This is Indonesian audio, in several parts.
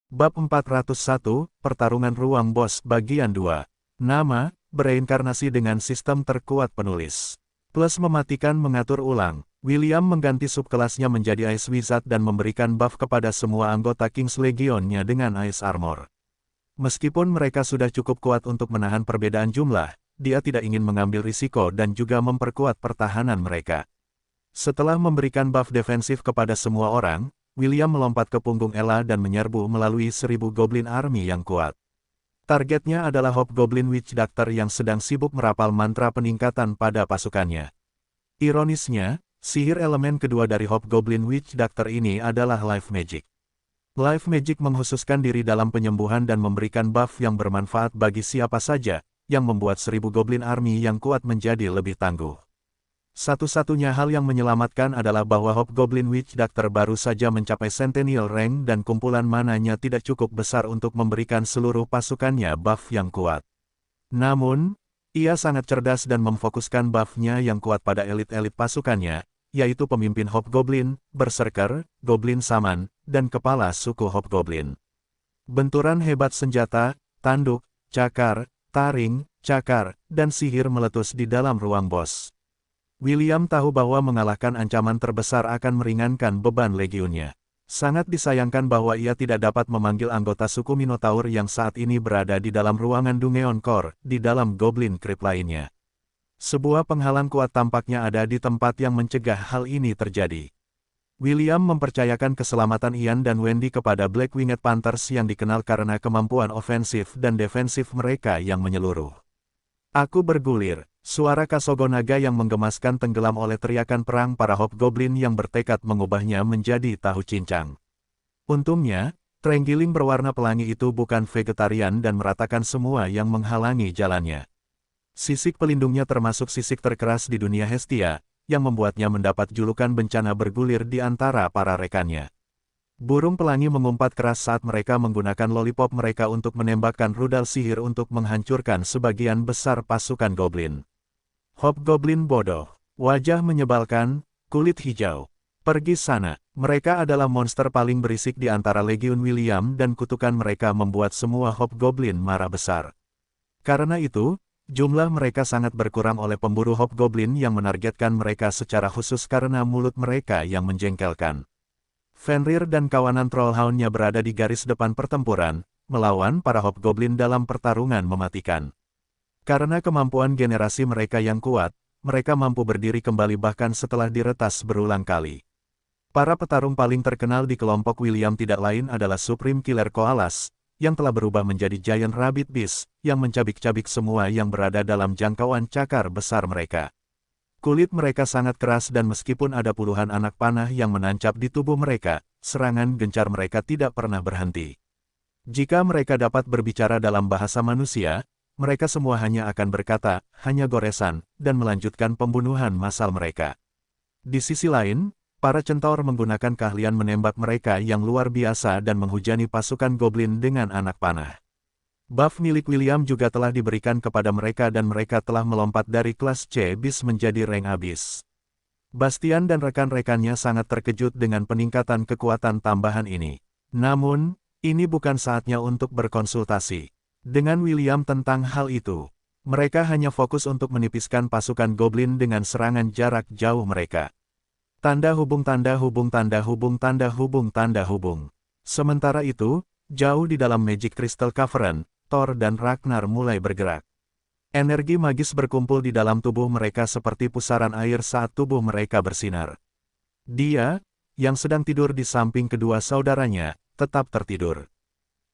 Bab 401, Pertarungan Ruang Bos Bagian 2. Nama, bereinkarnasi dengan sistem terkuat penulis. Plus mematikan mengatur ulang. William mengganti subkelasnya menjadi Ice Wizard dan memberikan buff kepada semua anggota King's Legion-nya dengan Ice Armor. Meskipun mereka sudah cukup kuat untuk menahan perbedaan jumlah, dia tidak ingin mengambil risiko dan juga memperkuat pertahanan mereka. Setelah memberikan buff defensif kepada semua orang, William melompat ke punggung Ella dan menyerbu melalui 1000 Goblin Army yang kuat. Targetnya adalah Hobgoblin Witch Doctor yang sedang sibuk merapal mantra peningkatan pada pasukannya. Ironisnya, sihir elemen kedua dari Hobgoblin Witch Doctor ini adalah Life Magic. Life Magic menghususkan diri dalam penyembuhan dan memberikan buff yang bermanfaat bagi siapa saja, yang membuat 1000 Goblin Army yang kuat menjadi lebih tangguh. Satu-satunya hal yang menyelamatkan adalah bahwa Hobgoblin Witch Doctor baru saja mencapai Centennial Rank dan kumpulan mananya tidak cukup besar untuk memberikan seluruh pasukannya buff yang kuat. Namun, ia sangat cerdas dan memfokuskan buff-nya yang kuat pada elit-elit pasukannya, yaitu pemimpin Hobgoblin, Berserker, Goblin Saman, dan kepala suku Hobgoblin. Benturan hebat senjata, tanduk, cakar, taring, cakar, dan sihir meletus di dalam ruang bos. William tahu bahwa mengalahkan ancaman terbesar akan meringankan beban legionnya. Sangat disayangkan bahwa ia tidak dapat memanggil anggota suku Minotaur yang saat ini berada di dalam ruangan Dungeon Core, di dalam Goblin Crypt lainnya. Sebuah penghalang kuat tampaknya ada di tempat yang mencegah hal ini terjadi. William mempercayakan keselamatan Ian dan Wendy kepada Black Winged Panthers yang dikenal karena kemampuan ofensif dan defensif mereka yang menyeluruh. Aku bergulir. Suara Kasogonaga yang menggemaskan tenggelam oleh teriakan perang para Hobgoblin yang bertekad mengubahnya menjadi tahu cincang. Untungnya, terenggiling berwarna pelangi itu bukan vegetarian dan meratakan semua yang menghalangi jalannya. Sisik pelindungnya termasuk sisik terkeras di dunia Hestia, yang membuatnya mendapat julukan bencana bergulir di antara para rekannya. Burung pelangi mengumpat keras saat mereka menggunakan lollipop mereka untuk menembakkan rudal sihir untuk menghancurkan sebagian besar pasukan Goblin. Hobgoblin bodoh, wajah menyebalkan, kulit hijau. Pergi sana, mereka adalah monster paling berisik di antara Legiun William dan kutukan mereka membuat semua Hobgoblin marah besar. Karena itu, jumlah mereka sangat berkurang oleh pemburu Hobgoblin yang menargetkan mereka secara khusus karena mulut mereka yang menjengkelkan. Fenrir dan kawanan Trollhound-nya berada di garis depan pertempuran, melawan para Hobgoblin dalam pertarungan mematikan. Karena kemampuan generasi mereka yang kuat, mereka mampu berdiri kembali bahkan setelah diretas berulang kali. Para petarung paling terkenal di kelompok William tidak lain adalah Supreme Killer Koalas, yang telah berubah menjadi Giant Rabbit Beast, yang mencabik-cabik semua yang berada dalam jangkauan cakar besar mereka. Kulit mereka sangat keras dan meskipun ada puluhan anak panah yang menancap di tubuh mereka, serangan gencar mereka tidak pernah berhenti. Jika mereka dapat berbicara dalam bahasa manusia, mereka semua hanya akan berkata, hanya goresan, dan melanjutkan pembunuhan massal mereka. Di sisi lain, para centaur menggunakan keahlian menembak mereka yang luar biasa dan menghujani pasukan Goblin dengan anak panah. Buff milik William juga telah diberikan kepada mereka dan mereka telah melompat dari kelas C bis menjadi rank Abyss. Bastian dan rekan-rekannya sangat terkejut dengan peningkatan kekuatan tambahan ini. Namun, ini bukan saatnya untuk berkonsultasi dengan William tentang hal itu. Mereka hanya fokus untuk menipiskan pasukan Goblin dengan serangan jarak jauh mereka. Tanda hubung tanda hubung tanda hubung tanda hubung tanda hubung. Sementara itu, jauh di dalam Magic Crystal Cavern, Thor dan Ragnar mulai bergerak. Energi magis berkumpul di dalam tubuh mereka seperti pusaran air saat tubuh mereka bersinar. Dia, yang sedang tidur di samping kedua saudaranya, tetap tertidur.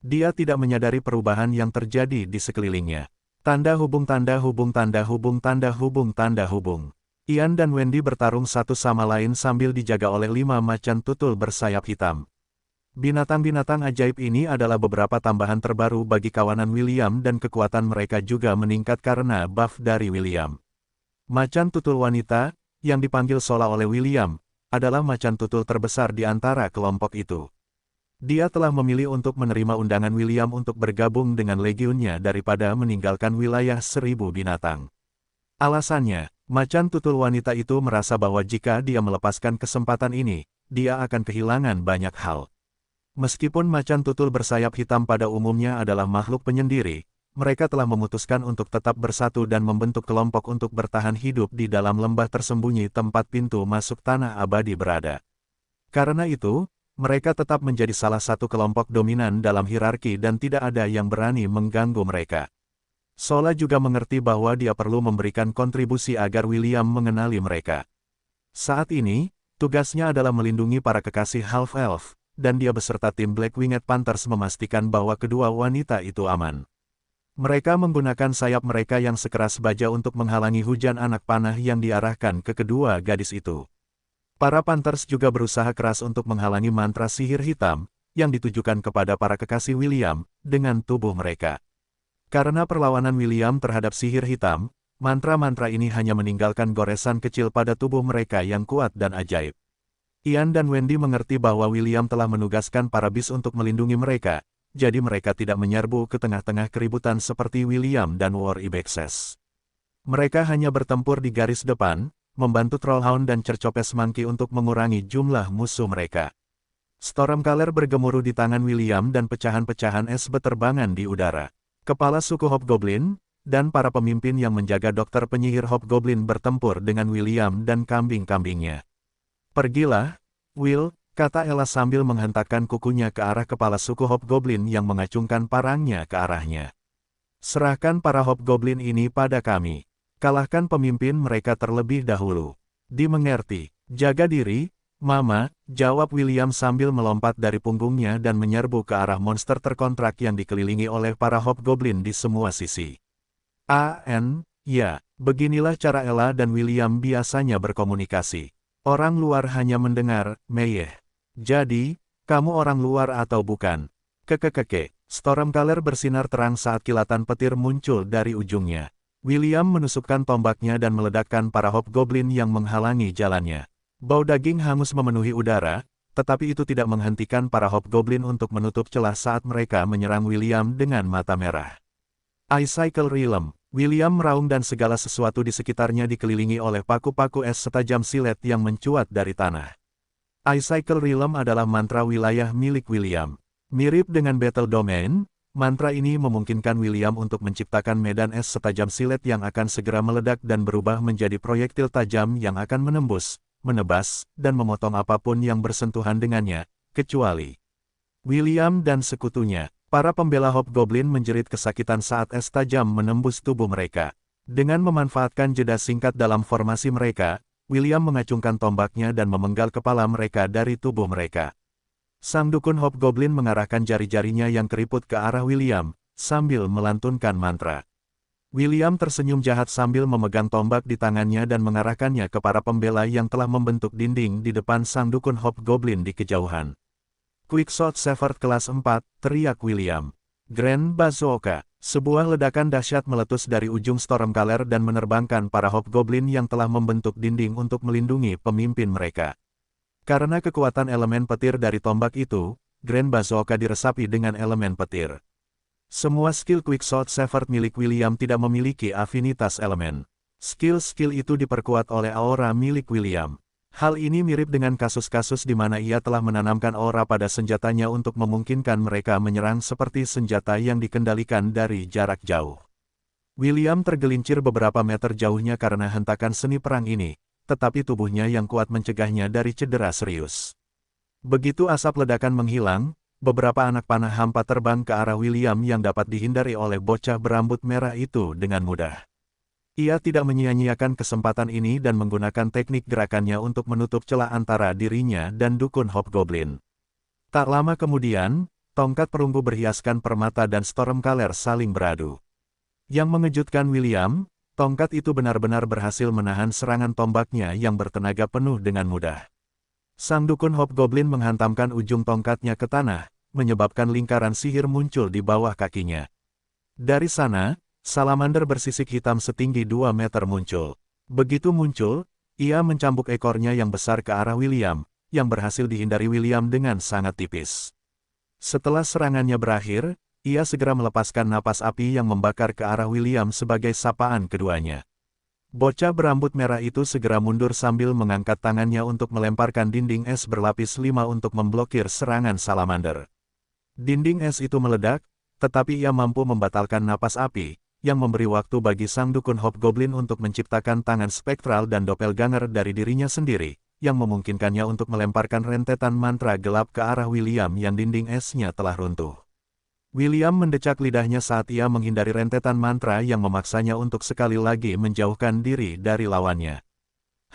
Dia tidak menyadari perubahan yang terjadi di sekelilingnya. Tanda hubung tanda hubung tanda hubung tanda hubung tanda hubung. Ian dan Wendy bertarung satu sama lain sambil dijaga oleh 5 macan tutul bersayap hitam. Binatang-binatang ajaib ini adalah beberapa tambahan terbaru bagi kawanan William dan kekuatan mereka juga meningkat karena buff dari William. Macan tutul wanita, yang dipanggil Sola oleh William, adalah macan tutul terbesar di antara kelompok itu. Dia telah memilih untuk menerima undangan William untuk bergabung dengan legionnya daripada meninggalkan wilayah 1000 binatang. Alasannya, macan tutul wanita itu merasa bahwa jika dia melepaskan kesempatan ini, dia akan kehilangan banyak hal. Meskipun macan tutul bersayap hitam pada umumnya adalah makhluk penyendiri, mereka telah memutuskan untuk tetap bersatu dan membentuk kelompok untuk bertahan hidup di dalam lembah tersembunyi tempat pintu masuk tanah abadi berada. Karena itu, mereka tetap menjadi salah satu kelompok dominan dalam hierarki dan tidak ada yang berani mengganggu mereka. Sola juga mengerti bahwa dia perlu memberikan kontribusi agar William mengenali mereka. Saat ini, tugasnya adalah melindungi para kekasih Half-Elf, dan dia beserta tim Black Winged Panthers memastikan bahwa kedua wanita itu aman. Mereka menggunakan sayap mereka yang sekeras baja untuk menghalangi hujan anak panah yang diarahkan ke kedua gadis itu. Para Panthers juga berusaha keras untuk menghalangi mantra sihir hitam, yang ditujukan kepada para kekasih William, dengan tubuh mereka. Karena perlawanan William terhadap sihir hitam, mantra-mantra ini hanya meninggalkan goresan kecil pada tubuh mereka yang kuat dan ajaib. Ian dan Wendy mengerti bahwa William telah menugaskan para bis untuk melindungi mereka, jadi mereka tidak menyerbu ke tengah-tengah keributan seperti William dan War Ibexes. Mereka hanya bertempur di garis depan, membantu Trollhound dan Cercopes Monkey untuk mengurangi jumlah musuh mereka. Stormcaller bergemuruh di tangan William dan pecahan-pecahan es berterbangan di udara. Kepala suku Hobgoblin, dan para pemimpin yang menjaga dokter penyihir Hobgoblin bertempur dengan William dan kambing-kambingnya. "Pergilah, Will," kata Ella sambil menghentakkan kukunya ke arah kepala suku Hobgoblin yang mengacungkan parangnya ke arahnya. "Serahkan para Hobgoblin ini pada kami. Kalahkan pemimpin mereka terlebih dahulu." "Dimengerti. Jaga diri, Mama," jawab William sambil melompat dari punggungnya dan menyerbu ke arah monster terkontrak yang dikelilingi oleh para Hobgoblin di semua sisi. Ya, beginilah cara Ella dan William biasanya berkomunikasi. Orang luar hanya mendengar, meyeh. "Jadi, kamu orang luar atau bukan?" "Kekekeke." Stormcaller bersinar terang saat kilatan petir muncul dari ujungnya. William menusukkan tombaknya dan meledakkan para Hobgoblin yang menghalangi jalannya. Bau daging hangus memenuhi udara, tetapi itu tidak menghentikan para Hobgoblin untuk menutup celah saat mereka menyerang William dengan mata merah. Icicle Realm. William meraung dan segala sesuatu di sekitarnya dikelilingi oleh paku-paku es setajam silet yang mencuat dari tanah. Icicle Realm adalah mantra wilayah milik William. Mirip dengan Battle Domain, mantra ini memungkinkan William untuk menciptakan medan es setajam silet yang akan segera meledak dan berubah menjadi proyektil tajam yang akan menembus, menebas, dan memotong apapun yang bersentuhan dengannya, kecuali William dan sekutunya. Para pembela Hobgoblin menjerit kesakitan saat es tajam menembus tubuh mereka. Dengan memanfaatkan jeda singkat dalam formasi mereka, William mengacungkan tombaknya dan memenggal kepala mereka dari tubuh mereka. Sang dukun Hobgoblin mengarahkan jari-jarinya yang keriput ke arah William, sambil melantunkan mantra. William tersenyum jahat sambil memegang tombak di tangannya dan mengarahkannya ke para pembela yang telah membentuk dinding di depan sang dukun Hobgoblin di kejauhan. "Quickshot Severed kelas 4, teriak William. Grand Bazooka. Sebuah ledakan dahsyat meletus dari ujung Stormcaller dan menerbangkan para Hobgoblin yang telah membentuk dinding untuk melindungi pemimpin mereka. Karena kekuatan elemen petir dari tombak itu, Grand Bazooka diresapi dengan elemen petir. Semua skill Quickshot Severed milik William tidak memiliki afinitas elemen. Skill-skill itu diperkuat oleh aura milik William. Hal ini mirip dengan kasus-kasus di mana ia telah menanamkan aura pada senjatanya untuk memungkinkan mereka menyerang seperti senjata yang dikendalikan dari jarak jauh. William tergelincir beberapa meter jauhnya karena hentakan seni perang ini, tetapi tubuhnya yang kuat mencegahnya dari cedera serius. Begitu asap ledakan menghilang, beberapa anak panah hampa terbang ke arah William yang dapat dihindari oleh bocah berambut merah itu dengan mudah. Ia tidak menyia-nyiakan kesempatan ini dan menggunakan teknik gerakannya untuk menutup celah antara dirinya dan dukun Hobgoblin. Tak lama kemudian, tongkat perunggu berhiaskan permata dan Stormcaller saling beradu. Yang mengejutkan William, tongkat itu benar-benar berhasil menahan serangan tombaknya yang bertenaga penuh dengan mudah. Sang dukun Hobgoblin menghantamkan ujung tongkatnya ke tanah, menyebabkan lingkaran sihir muncul di bawah kakinya. Dari sana, salamander bersisik hitam setinggi 2 meter muncul. Begitu muncul, ia mencambuk ekornya yang besar ke arah William, yang berhasil dihindari William dengan sangat tipis. Setelah serangannya berakhir, ia segera melepaskan napas api yang membakar ke arah William sebagai sapaan keduanya. Bocah berambut merah itu segera mundur sambil mengangkat tangannya untuk melemparkan dinding es berlapis 5 untuk memblokir serangan salamander. Dinding es itu meledak, tetapi ia mampu membatalkan napas api, yang memberi waktu bagi sang dukun Hobgoblin untuk menciptakan tangan spektral dan doppelganger dari dirinya sendiri, yang memungkinkannya untuk melemparkan rentetan mantra gelap ke arah William yang dinding esnya telah runtuh. William mendecak lidahnya saat ia menghindari rentetan mantra yang memaksanya untuk sekali lagi menjauhkan diri dari lawannya.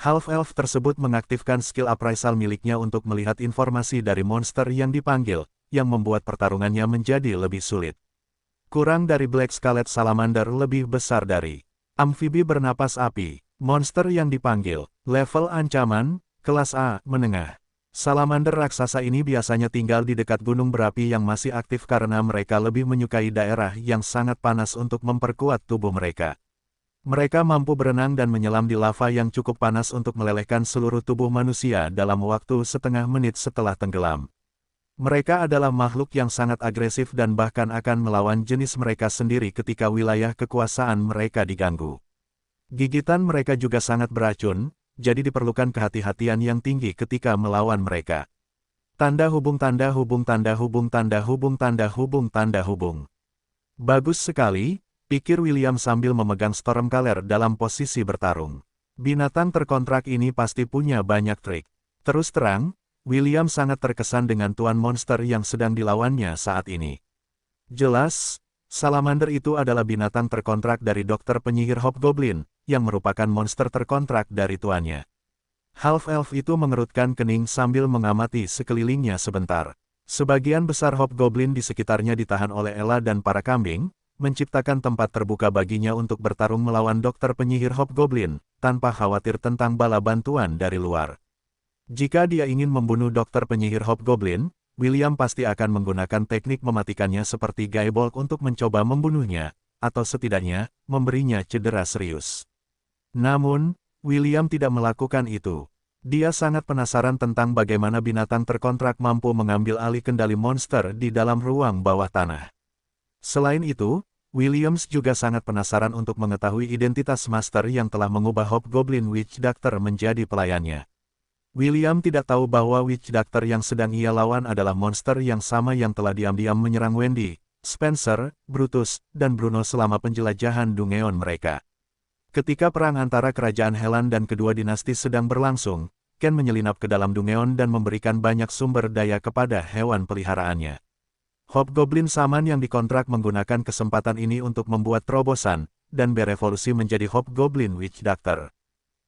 Half-elf tersebut mengaktifkan skill appraisal miliknya untuk melihat informasi dari monster yang dipanggil, yang membuat pertarungannya menjadi lebih sulit. Kurang dari Black Scarlet Salamander lebih besar dari amfibi bernapas api, monster yang dipanggil, level ancaman, kelas A, menengah. Salamander raksasa ini biasanya tinggal di dekat gunung berapi yang masih aktif karena mereka lebih menyukai daerah yang sangat panas untuk memperkuat tubuh mereka. Mereka mampu berenang dan menyelam di lava yang cukup panas untuk melelehkan seluruh tubuh manusia dalam waktu setengah menit setelah tenggelam. Mereka adalah makhluk yang sangat agresif dan bahkan akan melawan jenis mereka sendiri ketika wilayah kekuasaan mereka diganggu. Gigitan mereka juga sangat beracun, jadi diperlukan kehati-hatian yang tinggi ketika melawan mereka. Tanda hubung tanda hubung tanda hubung tanda hubung tanda hubung tanda hubung. Bagus sekali, pikir William sambil memegang Stormcaller dalam posisi bertarung. Binatang terkontrak ini pasti punya banyak trik. Terus terang, William sangat terkesan dengan tuan monster yang sedang dilawannya saat ini. Jelas, salamander itu adalah binatang terkontrak dari dokter penyihir Hobgoblin, yang merupakan monster terkontrak dari tuannya. Half-elf itu mengerutkan kening sambil mengamati sekelilingnya sebentar. Sebagian besar Hobgoblin di sekitarnya ditahan oleh Ella dan para kambing, menciptakan tempat terbuka baginya untuk bertarung melawan dokter penyihir Hobgoblin, tanpa khawatir tentang bala bantuan dari luar. Jika dia ingin membunuh dokter penyihir Hobgoblin, William pasti akan menggunakan teknik mematikannya seperti Gaibolk untuk mencoba membunuhnya, atau setidaknya, memberinya cedera serius. Namun, William tidak melakukan itu. Dia sangat penasaran tentang bagaimana binatang terkontrak mampu mengambil alih kendali monster di dalam ruang bawah tanah. Selain itu, Williams juga sangat penasaran untuk mengetahui identitas master yang telah mengubah Hobgoblin Witch Doctor menjadi pelayannya. William tidak tahu bahwa Witch Doctor yang sedang ia lawan adalah monster yang sama yang telah diam-diam menyerang Wendy, Spencer, Brutus, dan Bruno selama penjelajahan Dungeon mereka. Ketika perang antara kerajaan Helan dan kedua dinasti sedang berlangsung, Ken menyelinap ke dalam Dungeon dan memberikan banyak sumber daya kepada hewan peliharaannya. Hobgoblin Saman yang dikontrak menggunakan kesempatan ini untuk membuat terobosan, dan berevolusi menjadi Hobgoblin Witch Doctor.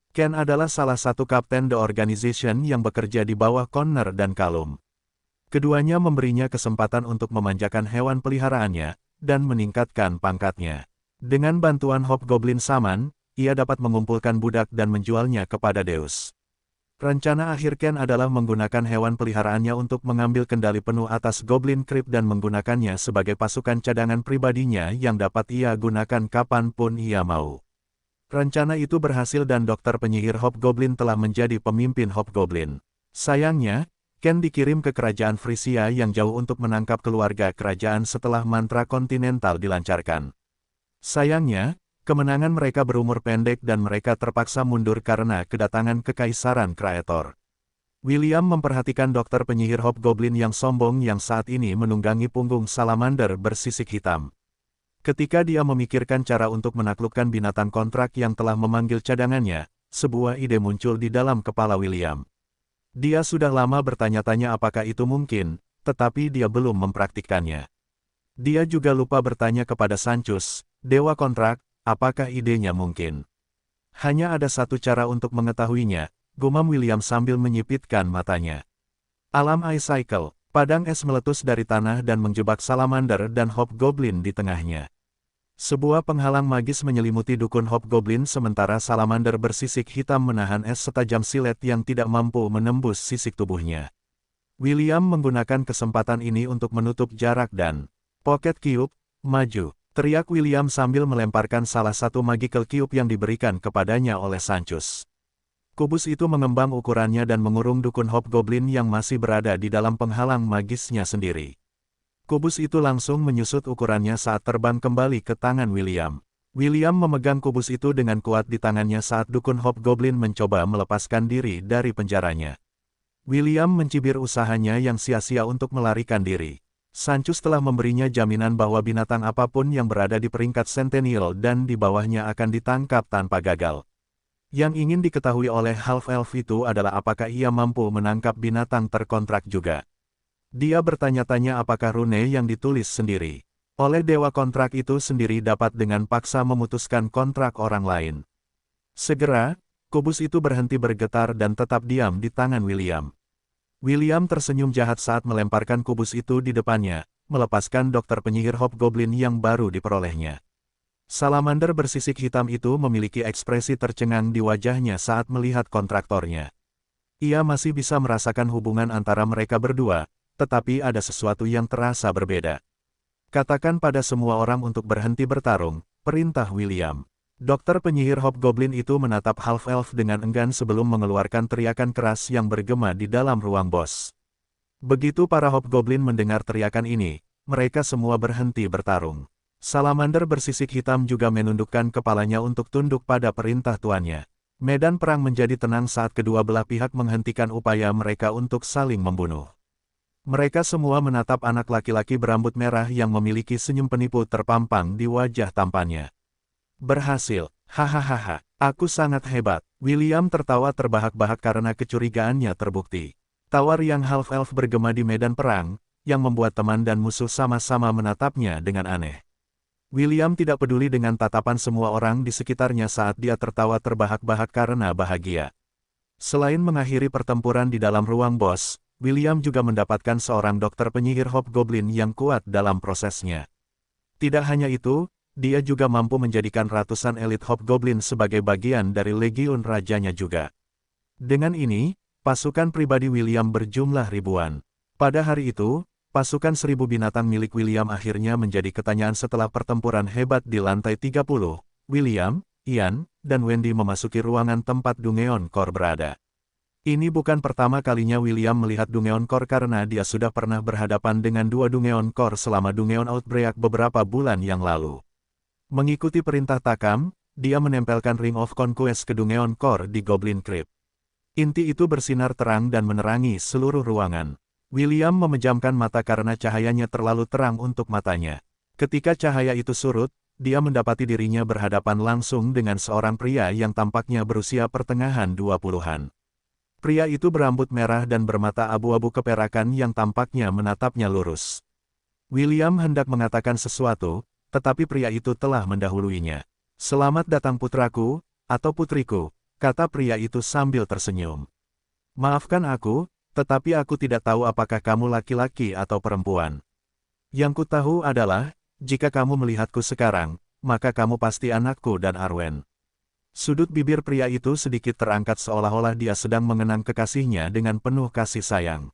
Ken adalah salah satu kapten The Organization yang bekerja di bawah Connor dan Callum. Keduanya memberinya kesempatan untuk memanjakan hewan peliharaannya, dan meningkatkan pangkatnya. Dengan bantuan Hobgoblin Saman, ia dapat mengumpulkan budak dan menjualnya kepada Deus. Rencana akhir Ken adalah menggunakan hewan peliharaannya untuk mengambil kendali penuh atas Goblin Crypt dan menggunakannya sebagai pasukan cadangan pribadinya yang dapat ia gunakan kapanpun ia mau. Rencana itu berhasil dan dokter penyihir Hobgoblin telah menjadi pemimpin Hobgoblin. Sayangnya, Ken dikirim ke kerajaan Frisia yang jauh untuk menangkap keluarga kerajaan setelah mantra kontinental dilancarkan. Sayangnya, kemenangan mereka berumur pendek dan mereka terpaksa mundur karena kedatangan Kekaisaran Kreator. William memperhatikan dokter penyihir Hobgoblin yang sombong yang saat ini menunggangi punggung salamander bersisik hitam. Ketika dia memikirkan cara untuk menaklukkan binatang kontrak yang telah memanggil cadangannya, sebuah ide muncul di dalam kepala William. Dia sudah lama bertanya-tanya apakah itu mungkin, tetapi dia belum mempraktikkannya. Dia juga lupa bertanya kepada Sancus, Dewa Kontrak, apakah idenya mungkin. Hanya ada satu cara untuk mengetahuinya, gumam William sambil menyipitkan matanya. Alam Ice Cycle, padang es meletus dari tanah dan menjebak salamander dan Hobgoblin di tengahnya. Sebuah penghalang magis menyelimuti dukun Hobgoblin sementara salamander bersisik hitam menahan es setajam silet yang tidak mampu menembus sisik tubuhnya. William menggunakan kesempatan ini untuk menutup jarak dan Pocket Cube, maju, teriak William sambil melemparkan salah satu magical cube yang diberikan kepadanya oleh Sancus. Kubus itu mengembang ukurannya dan mengurung dukun Hobgoblin yang masih berada di dalam penghalang magisnya sendiri. Kubus itu langsung menyusut ukurannya saat terbang kembali ke tangan William. William memegang kubus itu dengan kuat di tangannya saat dukun Hobgoblin mencoba melepaskan diri dari penjaranya. William mencibir usahanya yang sia-sia untuk melarikan diri. Sancus telah memberinya jaminan bahwa binatang apapun yang berada di peringkat Centennial dan di bawahnya akan ditangkap tanpa gagal. Yang ingin diketahui oleh Half-Elf itu adalah apakah ia mampu menangkap binatang terkontrak juga. Dia bertanya-tanya apakah rune yang ditulis sendiri oleh dewa kontrak itu sendiri dapat dengan paksa memutuskan kontrak orang lain. Segera, kubus itu berhenti bergetar dan tetap diam di tangan William. William tersenyum jahat saat melemparkan kubus itu di depannya, melepaskan dokter penyihir Hobgoblin yang baru diperolehnya. Salamander bersisik hitam itu memiliki ekspresi tercengang di wajahnya saat melihat kontraktornya. Ia masih bisa merasakan hubungan antara mereka berdua, tetapi ada sesuatu yang terasa berbeda. Katakan pada semua orang untuk berhenti bertarung, perintah William. Dokter penyihir Hobgoblin itu menatap Half-Elf dengan enggan sebelum mengeluarkan teriakan keras yang bergema di dalam ruang bos. Begitu para Hobgoblin mendengar teriakan ini, mereka semua berhenti bertarung. Salamander bersisik hitam juga menundukkan kepalanya untuk tunduk pada perintah tuannya. Medan perang menjadi tenang saat kedua belah pihak menghentikan upaya mereka untuk saling membunuh. Mereka semua menatap anak laki-laki berambut merah yang memiliki senyum penipu terpampang di wajah tampannya. Berhasil, hahaha, aku sangat hebat. William tertawa terbahak-bahak karena kecurigaannya terbukti. Tawa riang Half-Elf bergema di medan perang, yang membuat teman dan musuh sama-sama menatapnya dengan aneh. William tidak peduli dengan tatapan semua orang di sekitarnya saat dia tertawa terbahak-bahak karena bahagia. Selain mengakhiri pertempuran di dalam ruang bos, William juga mendapatkan seorang dokter penyihir Hobgoblin yang kuat dalam prosesnya. Tidak hanya itu, dia juga mampu menjadikan ratusan elit Hobgoblin sebagai bagian dari legiun rajanya juga. Dengan ini, pasukan pribadi William berjumlah ribuan. Pada hari itu, pasukan 1000 binatang milik William akhirnya menjadi ketanyaan setelah pertempuran hebat di lantai 30. William, Ian, dan Wendy memasuki ruangan tempat Dungeon Core berada. Ini bukan pertama kalinya William melihat Dungeon Core karena dia sudah pernah berhadapan dengan dua Dungeon Core selama Dungeon Outbreak beberapa bulan yang lalu. Mengikuti perintah Takam, dia menempelkan Ring of Conquest ke Dungeon Core di Goblin Crypt. Inti itu bersinar terang dan menerangi seluruh ruangan. William memejamkan mata karena cahayanya terlalu terang untuk matanya. Ketika cahaya itu surut, dia mendapati dirinya berhadapan langsung dengan seorang pria yang tampaknya berusia pertengahan 20-an. Pria itu berambut merah dan bermata abu-abu keperakan yang tampaknya menatapnya lurus. William hendak mengatakan sesuatu, tetapi pria itu telah mendahuluinya. "Selamat datang putraku, atau putriku," kata pria itu sambil tersenyum. "Maafkan aku, tetapi aku tidak tahu apakah kamu laki-laki atau perempuan. Yang ku tahu adalah, jika kamu melihatku sekarang, maka kamu pasti anakku dan Arwen." Sudut bibir pria itu sedikit terangkat seolah-olah dia sedang mengenang kekasihnya dengan penuh kasih sayang.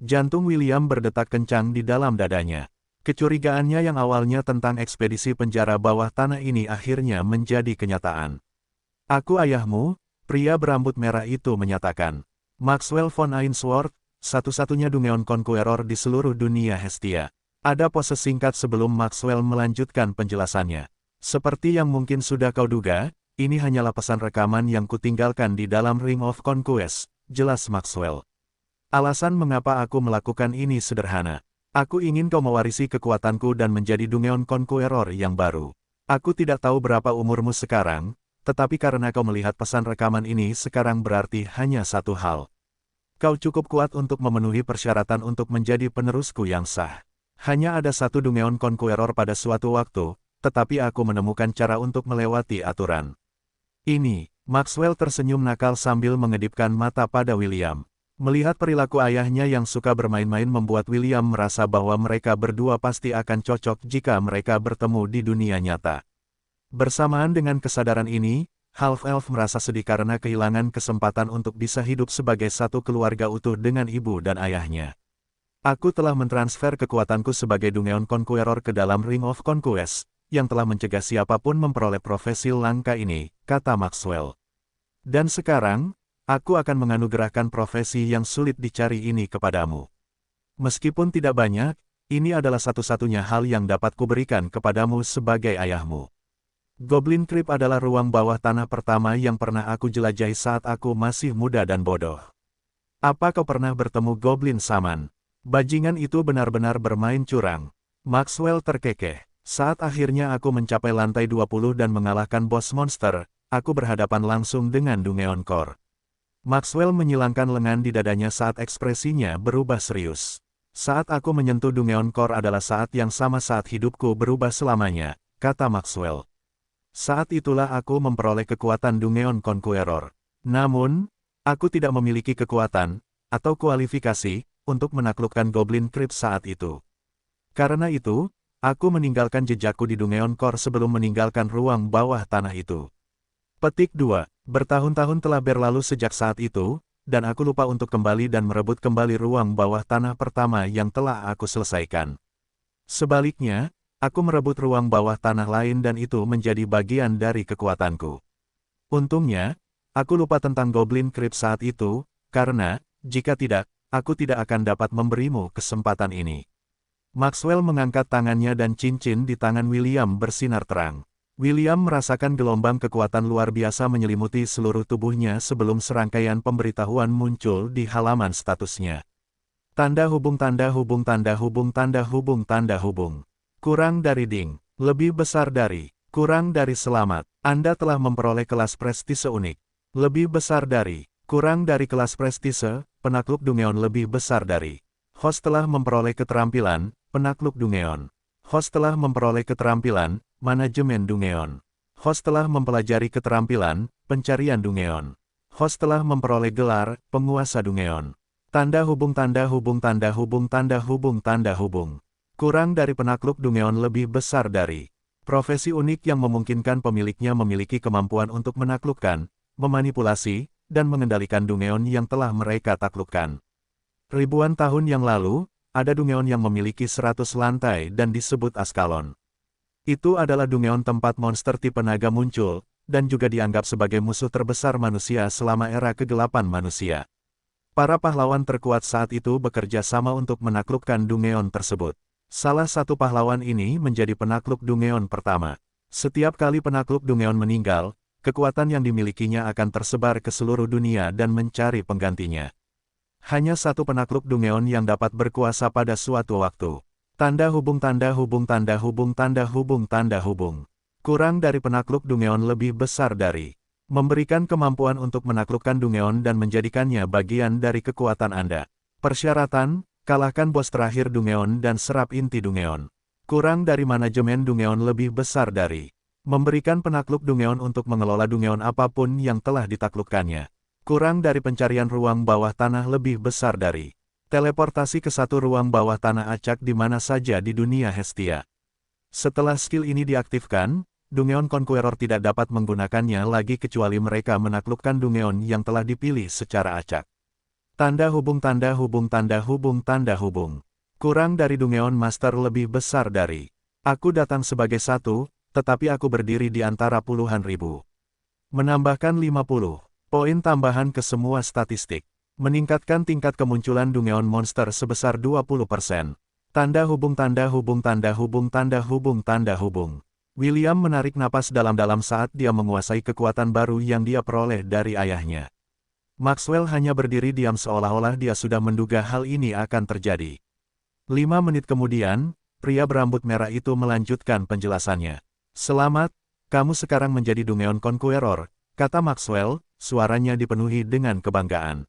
Jantung William berdetak kencang di dalam dadanya. Kecurigaannya yang awalnya tentang ekspedisi penjara bawah tanah ini akhirnya menjadi kenyataan. "Aku ayahmu," pria berambut merah itu menyatakan. Maxwell von Ainsworth, satu-satunya Dungeon Conqueror di seluruh dunia Hestia. Ada pose singkat sebelum Maxwell melanjutkan penjelasannya. "Seperti yang mungkin sudah kau duga, ini hanyalah pesan rekaman yang kutinggalkan di dalam Ring of Conquest," jelas Maxwell. "Alasan mengapa aku melakukan ini sederhana. Aku ingin kau mewarisi kekuatanku dan menjadi Dungeon Conqueror yang baru. Aku tidak tahu berapa umurmu sekarang, tetapi karena kau melihat pesan rekaman ini sekarang berarti hanya satu hal. Kau cukup kuat untuk memenuhi persyaratan untuk menjadi penerusku yang sah. Hanya ada satu Dungeon Conqueror pada suatu waktu, tetapi aku menemukan cara untuk melewati aturan." Ini, Maxwell tersenyum nakal sambil mengedipkan mata pada William. Melihat perilaku ayahnya yang suka bermain-main membuat William merasa bahwa mereka berdua pasti akan cocok jika mereka bertemu di dunia nyata. Bersamaan dengan kesadaran ini, Half-Elf merasa sedih karena kehilangan kesempatan untuk bisa hidup sebagai satu keluarga utuh dengan ibu dan ayahnya. "Aku telah mentransfer kekuatanku sebagai Dungeon Conqueror ke dalam Ring of Conquest, yang telah mencegah siapapun memperoleh profesi langka ini," kata Maxwell. "Dan sekarang, aku akan menganugerahkan profesi yang sulit dicari ini kepadamu. Meskipun tidak banyak, ini adalah satu-satunya hal yang dapat kuberikan kepadamu sebagai ayahmu." Goblin Crypt adalah ruang bawah tanah pertama yang pernah aku jelajahi saat aku masih muda dan bodoh. Apa kau pernah bertemu Goblin Saman? Bajingan itu benar-benar bermain curang. Maxwell terkekeh. Saat akhirnya aku mencapai lantai 20 dan mengalahkan bos monster, aku berhadapan langsung dengan Dungeon Core. Maxwell menyilangkan lengan di dadanya saat ekspresinya berubah serius. Saat aku menyentuh Dungeon Core adalah saat yang sama saat hidupku berubah selamanya, kata Maxwell. Saat itulah aku memperoleh kekuatan Dungeon Conqueror. Namun, aku tidak memiliki kekuatan, atau kualifikasi, untuk menaklukkan Goblin Crypt saat itu. Karena itu, aku meninggalkan jejakku di Dungeon Core sebelum meninggalkan ruang bawah tanah itu. Petik 2. Bertahun-tahun telah berlalu sejak saat itu, dan aku lupa untuk kembali dan merebut kembali ruang bawah tanah pertama yang telah aku selesaikan. Sebaliknya, aku merebut ruang bawah tanah lain dan itu menjadi bagian dari kekuatanku. Untungnya, aku lupa tentang Goblin Crypt saat itu, karena, jika tidak, aku tidak akan dapat memberimu kesempatan ini. Maxwell mengangkat tangannya dan cincin di tangan William bersinar terang. William merasakan gelombang kekuatan luar biasa menyelimuti seluruh tubuhnya sebelum serangkaian pemberitahuan muncul di halaman statusnya. Tanda hubung tanda hubung tanda hubung tanda hubung tanda hubung. Kurang dari ding, lebih besar dari, kurang dari selamat. Anda telah memperoleh kelas prestise unik. Lebih besar dari, kurang dari kelas prestise, penakluk Dungeon lebih besar dari. Host telah memperoleh keterampilan, penakluk Dungeon. Host telah memperoleh keterampilan, manajemen Dungeon. Host telah mempelajari keterampilan, pencarian Dungeon. Host telah memperoleh gelar, penguasa Dungeon. Tanda hubung tanda hubung tanda hubung tanda hubung tanda hubung. Kurang dari penakluk Dungeon lebih besar dari. Profesi unik yang memungkinkan pemiliknya memiliki kemampuan untuk menaklukkan, memanipulasi, dan mengendalikan Dungeon yang telah mereka taklukkan. Ribuan tahun yang lalu, ada Dungeon yang memiliki 100 lantai dan disebut Askalon. Itu adalah Dungeon tempat monster tipe naga muncul, dan juga dianggap sebagai musuh terbesar manusia selama era kegelapan manusia. Para pahlawan terkuat saat itu bekerja sama untuk menaklukkan Dungeon tersebut. Salah satu pahlawan ini menjadi penakluk Dungeon pertama. Setiap kali penakluk Dungeon meninggal, kekuatan yang dimilikinya akan tersebar ke seluruh dunia dan mencari penggantinya. Hanya satu penakluk Dungeon yang dapat berkuasa pada suatu waktu. Tanda hubung tanda hubung tanda hubung tanda hubung tanda hubung. Kurang dari penakluk Dungeon lebih besar dari. Memberikan kemampuan untuk menaklukkan Dungeon dan menjadikannya bagian dari kekuatan Anda. Persyaratan, kalahkan bos terakhir Dungeon dan serap inti Dungeon. Kurang dari manajemen Dungeon lebih besar dari. Memberikan penakluk Dungeon untuk mengelola Dungeon apapun yang telah ditaklukkannya. Kurang dari pencarian ruang bawah tanah lebih besar dari. Teleportasi ke satu ruang bawah tanah acak di mana saja di dunia Hestia. Setelah skill ini diaktifkan, Dungeon Conqueror tidak dapat menggunakannya lagi kecuali mereka menaklukkan Dungeon yang telah dipilih secara acak. Tanda hubung tanda hubung tanda hubung tanda hubung. Kurang dari Dungeon Master lebih besar dari. Aku datang sebagai satu, tetapi aku berdiri di antara puluhan ribu. Menambahkan 50 poin tambahan ke semua statistik. Meningkatkan tingkat kemunculan Dungeon Monster sebesar 20%. Tanda hubung tanda hubung tanda hubung tanda hubung tanda hubung. William menarik napas dalam-dalam saat dia menguasai kekuatan baru yang dia peroleh dari ayahnya. Maxwell hanya berdiri diam seolah-olah dia sudah menduga hal ini akan terjadi. 5 menit kemudian, pria berambut merah itu melanjutkan penjelasannya. Selamat, kamu sekarang menjadi Dungeon Conqueror, kata Maxwell, suaranya dipenuhi dengan kebanggaan.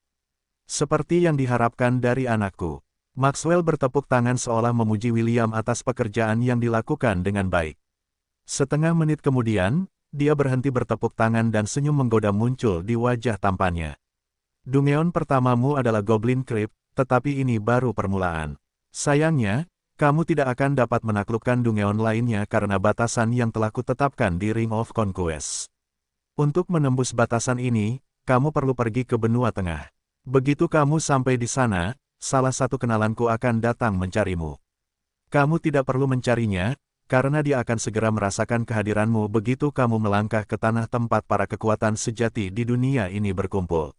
Seperti yang diharapkan dari anakku. Maxwell bertepuk tangan seolah memuji William atas pekerjaan yang dilakukan dengan baik. Setengah menit kemudian, dia berhenti bertepuk tangan dan senyum menggoda muncul di wajah tampannya. Dungeon pertamamu adalah Goblin Crypt, tetapi ini baru permulaan. Sayangnya, kamu tidak akan dapat menaklukkan Dungeon lainnya karena batasan yang telah kutetapkan di Ring of Conquest. Untuk menembus batasan ini, kamu perlu pergi ke benua tengah. Begitu kamu sampai di sana, salah satu kenalanku akan datang mencarimu. Kamu tidak perlu mencarinya, karena dia akan segera merasakan kehadiranmu begitu kamu melangkah ke tanah tempat para kekuatan sejati di dunia ini berkumpul.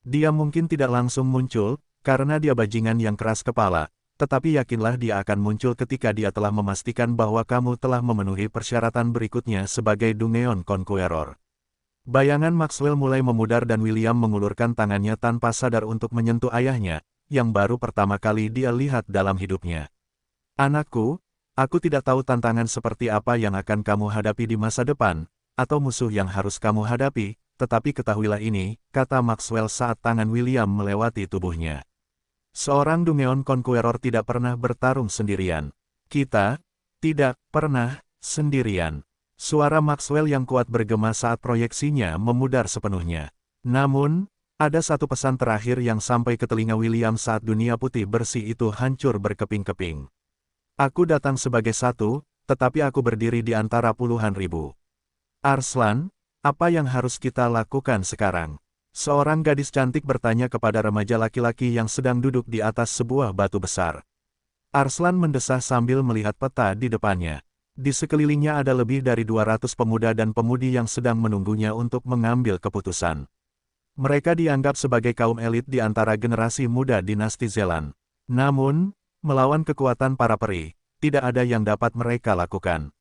Dia mungkin tidak langsung muncul, karena dia bajingan yang keras kepala, tetapi yakinlah dia akan muncul ketika dia telah memastikan bahwa kamu telah memenuhi persyaratan berikutnya sebagai Dungeon Conqueror. Bayangan Maxwell mulai memudar dan William mengulurkan tangannya tanpa sadar untuk menyentuh ayahnya, yang baru pertama kali dia lihat dalam hidupnya. Anakku, aku tidak tahu tantangan seperti apa yang akan kamu hadapi di masa depan, atau musuh yang harus kamu hadapi, tetapi ketahuilah ini, kata Maxwell saat tangan William melewati tubuhnya. Seorang Dungeon Conqueror tidak pernah bertarung sendirian. Kita tidak pernah sendirian. Suara Maxwell yang kuat bergema saat proyeksinya memudar sepenuhnya. Namun, ada satu pesan terakhir yang sampai ke telinga William saat dunia putih bersih itu hancur berkeping-keping. Aku datang sebagai satu, tetapi aku berdiri di antara puluhan ribu. Arslan, apa yang harus kita lakukan sekarang? Seorang gadis cantik bertanya kepada remaja laki-laki yang sedang duduk di atas sebuah batu besar. Arslan mendesah sambil melihat peta di depannya. Di sekelilingnya ada lebih dari 200 pemuda dan pemudi yang sedang menunggunya untuk mengambil keputusan. Mereka dianggap sebagai kaum elit di antara generasi muda dinasti Zelan. Namun, melawan kekuatan para peri, tidak ada yang dapat mereka lakukan.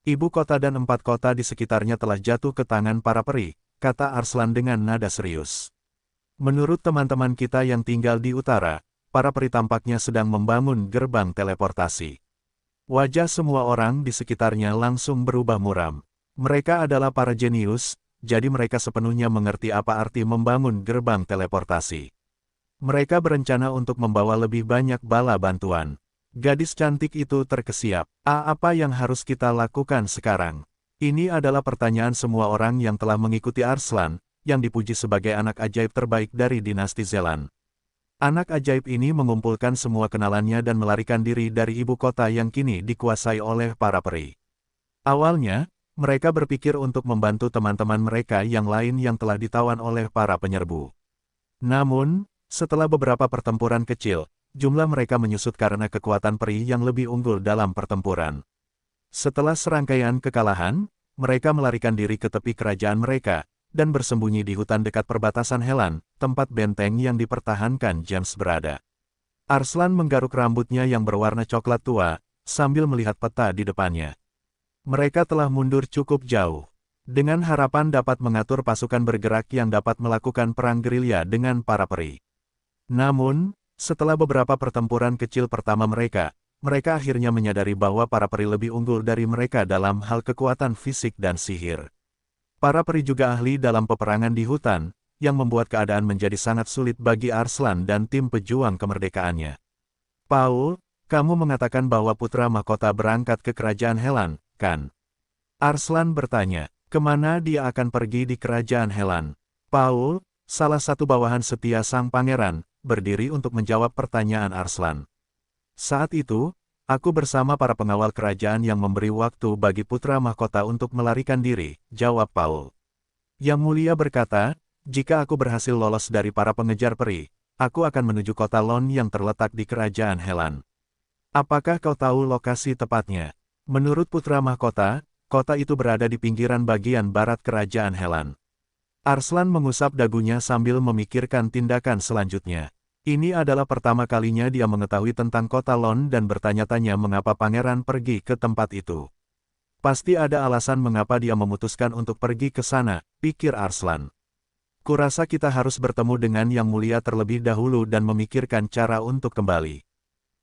Ibu kota dan 4 kota di sekitarnya telah jatuh ke tangan para peri, kata Arslan dengan nada serius. Menurut teman-teman kita yang tinggal di utara, para peri tampaknya sedang membangun gerbang teleportasi. Wajah semua orang di sekitarnya langsung berubah muram. Mereka adalah para jenius, jadi mereka sepenuhnya mengerti apa arti membangun gerbang teleportasi. Mereka berencana untuk membawa lebih banyak bala bantuan. Gadis cantik itu terkesiap. Apa yang harus kita lakukan sekarang? Ini adalah pertanyaan semua orang yang telah mengikuti Arslan, yang dipuji sebagai anak ajaib terbaik dari dinasti Zelan. Anak ajaib ini mengumpulkan semua kenalannya dan melarikan diri dari ibu kota yang kini dikuasai oleh para peri. Awalnya, mereka berpikir untuk membantu teman-teman mereka yang lain yang telah ditawan oleh para penyerbu. Namun, setelah beberapa pertempuran kecil, jumlah mereka menyusut karena kekuatan peri yang lebih unggul dalam pertempuran. Setelah serangkaian kekalahan, mereka melarikan diri ke tepi kerajaan mereka, dan bersembunyi di hutan dekat perbatasan Helan, tempat benteng yang dipertahankan James berada. Arslan menggaruk rambutnya yang berwarna coklat tua, sambil melihat peta di depannya. Mereka telah mundur cukup jauh, dengan harapan dapat mengatur pasukan bergerak yang dapat melakukan perang gerilya dengan para peri. Namun, setelah beberapa pertempuran kecil pertama mereka akhirnya menyadari bahwa para peri lebih unggul dari mereka dalam hal kekuatan fisik dan sihir. Para peri juga ahli dalam peperangan di hutan, yang membuat keadaan menjadi sangat sulit bagi Arslan dan tim pejuang kemerdekaannya. Paul, kamu mengatakan bahwa putra mahkota berangkat ke kerajaan Helan, kan? Arslan bertanya, kemana dia akan pergi di kerajaan Helan? Paul, salah satu bawahan setia sang pangeran, berdiri untuk menjawab pertanyaan Arslan. Saat itu, aku bersama para pengawal kerajaan yang memberi waktu bagi putra mahkota untuk melarikan diri, jawab Paul. Yang Mulia berkata, jika aku berhasil lolos dari para pengejar peri, aku akan menuju kota Lon yang terletak di kerajaan Helan. Apakah kau tahu lokasi tepatnya? Menurut putra mahkota, kota itu berada di pinggiran bagian barat kerajaan Helan. Arslan mengusap dagunya sambil memikirkan tindakan selanjutnya. Ini adalah pertama kalinya dia mengetahui tentang kota Lon dan bertanya-tanya mengapa pangeran pergi ke tempat itu. Pasti ada alasan mengapa dia memutuskan untuk pergi ke sana, pikir Arslan. Kurasa kita harus bertemu dengan Yang Mulia terlebih dahulu dan memikirkan cara untuk kembali.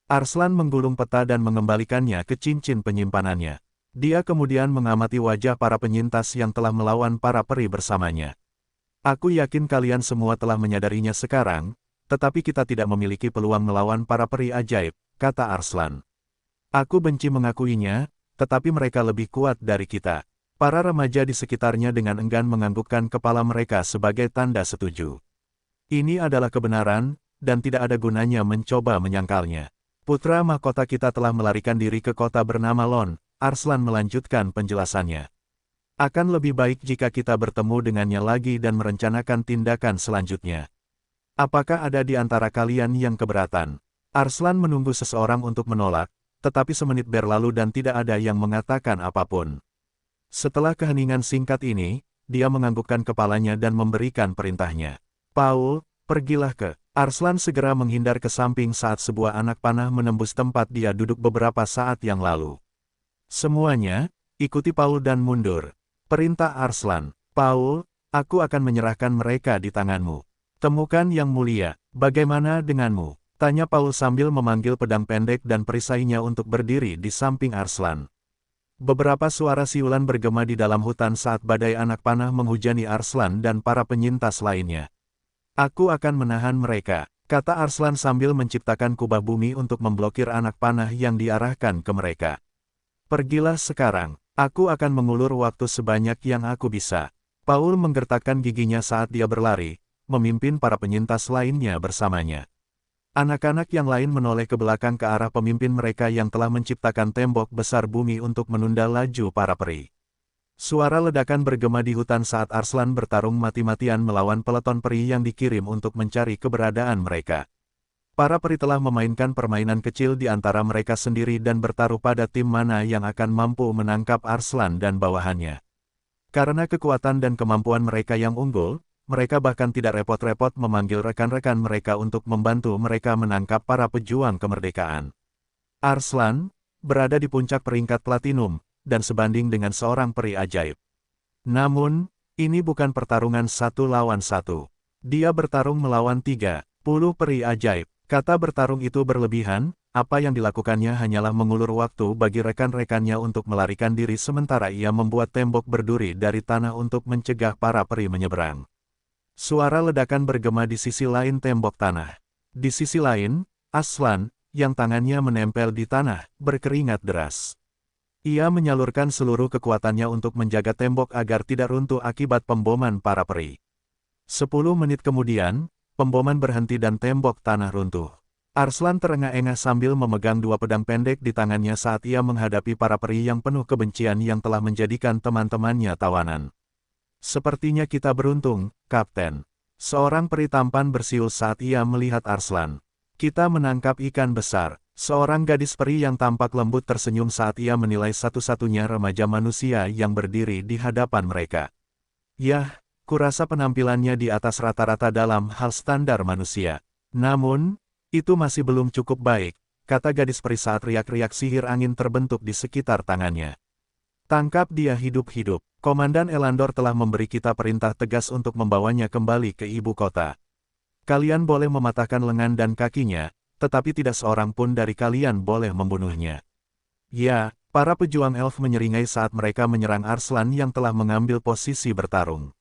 Arslan menggulung peta dan mengembalikannya ke cincin penyimpanannya. Dia kemudian mengamati wajah para penyintas yang telah melawan para peri bersamanya. Aku yakin kalian semua telah menyadarinya sekarang, tetapi kita tidak memiliki peluang melawan para peri ajaib, kata Arslan. Aku benci mengakuinya, tetapi mereka lebih kuat dari kita. Para remaja di sekitarnya dengan enggan menganggukkan kepala mereka sebagai tanda setuju. Ini adalah kebenaran, dan tidak ada gunanya mencoba menyangkalnya. Putra mahkota kita telah melarikan diri ke kota bernama Lon, Arslan melanjutkan penjelasannya. Akan lebih baik jika kita bertemu dengannya lagi dan merencanakan tindakan selanjutnya. Apakah ada di antara kalian yang keberatan? Arslan menunggu seseorang untuk menolak, tetapi semenit berlalu dan tidak ada yang mengatakan apapun. Setelah keheningan singkat ini, dia menganggukkan kepalanya dan memberikan perintahnya. Paul, pergilah ke Arslan segera menghindar ke samping saat sebuah anak panah menembus tempat dia duduk beberapa saat yang lalu. Semuanya, ikuti Paul dan mundur. Perintah Arslan. Paul, aku akan menyerahkan mereka di tanganmu. Temukan Yang Mulia, bagaimana denganmu? Tanya Paul sambil memanggil pedang pendek dan perisainya untuk berdiri di samping Arslan. Beberapa suara siulan bergema di dalam hutan saat badai anak panah menghujani Arslan dan para penyintas lainnya. Aku akan menahan mereka, kata Arslan sambil menciptakan kubah bumi untuk memblokir anak panah yang diarahkan ke mereka. Pergilah sekarang, aku akan mengulur waktu sebanyak yang aku bisa. Paul menggertakkan giginya saat dia berlari, memimpin para penyintas lainnya bersamanya. Anak-anak yang lain menoleh ke belakang ke arah pemimpin mereka yang telah menciptakan tembok besar bumi untuk menunda laju para peri. Suara ledakan bergema di hutan saat Arslan bertarung mati-matian melawan peleton peri yang dikirim untuk mencari keberadaan mereka. Para peri telah memainkan permainan kecil di antara mereka sendiri dan bertaruh pada tim mana yang akan mampu menangkap Arslan dan bawahannya. Karena kekuatan dan kemampuan mereka yang unggul, mereka bahkan tidak repot-repot memanggil rekan-rekan mereka untuk membantu mereka menangkap para pejuang kemerdekaan. Arslan berada di puncak peringkat platinum, dan sebanding dengan seorang peri ajaib. Namun, ini bukan pertarungan 1 lawan 1. Dia bertarung melawan 30 peri ajaib. Kata bertarung itu berlebihan, apa yang dilakukannya hanyalah mengulur waktu bagi rekan-rekannya untuk melarikan diri sementara ia membuat tembok berduri dari tanah untuk mencegah para peri menyeberang. Suara ledakan bergema di sisi lain tembok tanah. Di sisi lain, Arslan, yang tangannya menempel di tanah, berkeringat deras. Ia menyalurkan seluruh kekuatannya untuk menjaga tembok agar tidak runtuh akibat pemboman para peri. 10 menit kemudian, pemboman berhenti dan tembok tanah runtuh. Arslan terengah-engah sambil memegang 2 pedang pendek di tangannya saat ia menghadapi para peri yang penuh kebencian yang telah menjadikan teman-temannya tawanan. Sepertinya kita beruntung, Kapten. Seorang peri tampan bersiul saat ia melihat Arslan. Kita menangkap ikan besar. Seorang gadis peri yang tampak lembut tersenyum saat ia menilai satu-satunya remaja manusia yang berdiri di hadapan mereka. Yah, kurasa penampilannya di atas rata-rata dalam hal standar manusia. Namun, itu masih belum cukup baik, kata gadis peri saat riak-riak sihir angin terbentuk di sekitar tangannya. Tangkap dia hidup-hidup. Komandan Elandor telah memberi kita perintah tegas untuk membawanya kembali ke ibu kota. Kalian boleh mematahkan lengan dan kakinya, tetapi tidak seorang pun dari kalian boleh membunuhnya. Ya, para pejuang elf menyeringai saat mereka menyerang Arslan yang telah mengambil posisi bertarung.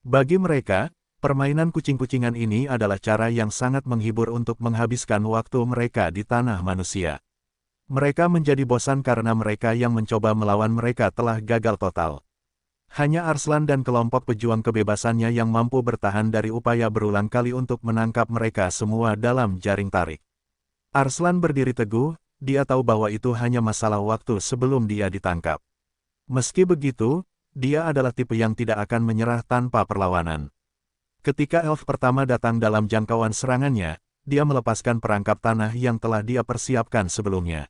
Bagi mereka, permainan kucing-kucingan ini adalah cara yang sangat menghibur untuk menghabiskan waktu mereka di tanah manusia. Mereka menjadi bosan karena mereka yang mencoba melawan mereka telah gagal total. Hanya Arslan dan kelompok pejuang kebebasannya yang mampu bertahan dari upaya berulang kali untuk menangkap mereka semua dalam jaring tarik. Arslan berdiri teguh, dia tahu bahwa itu hanya masalah waktu sebelum dia ditangkap. Meski begitu, dia adalah tipe yang tidak akan menyerah tanpa perlawanan. Ketika elf pertama datang dalam jangkauan serangannya, dia melepaskan perangkap tanah yang telah dia persiapkan sebelumnya.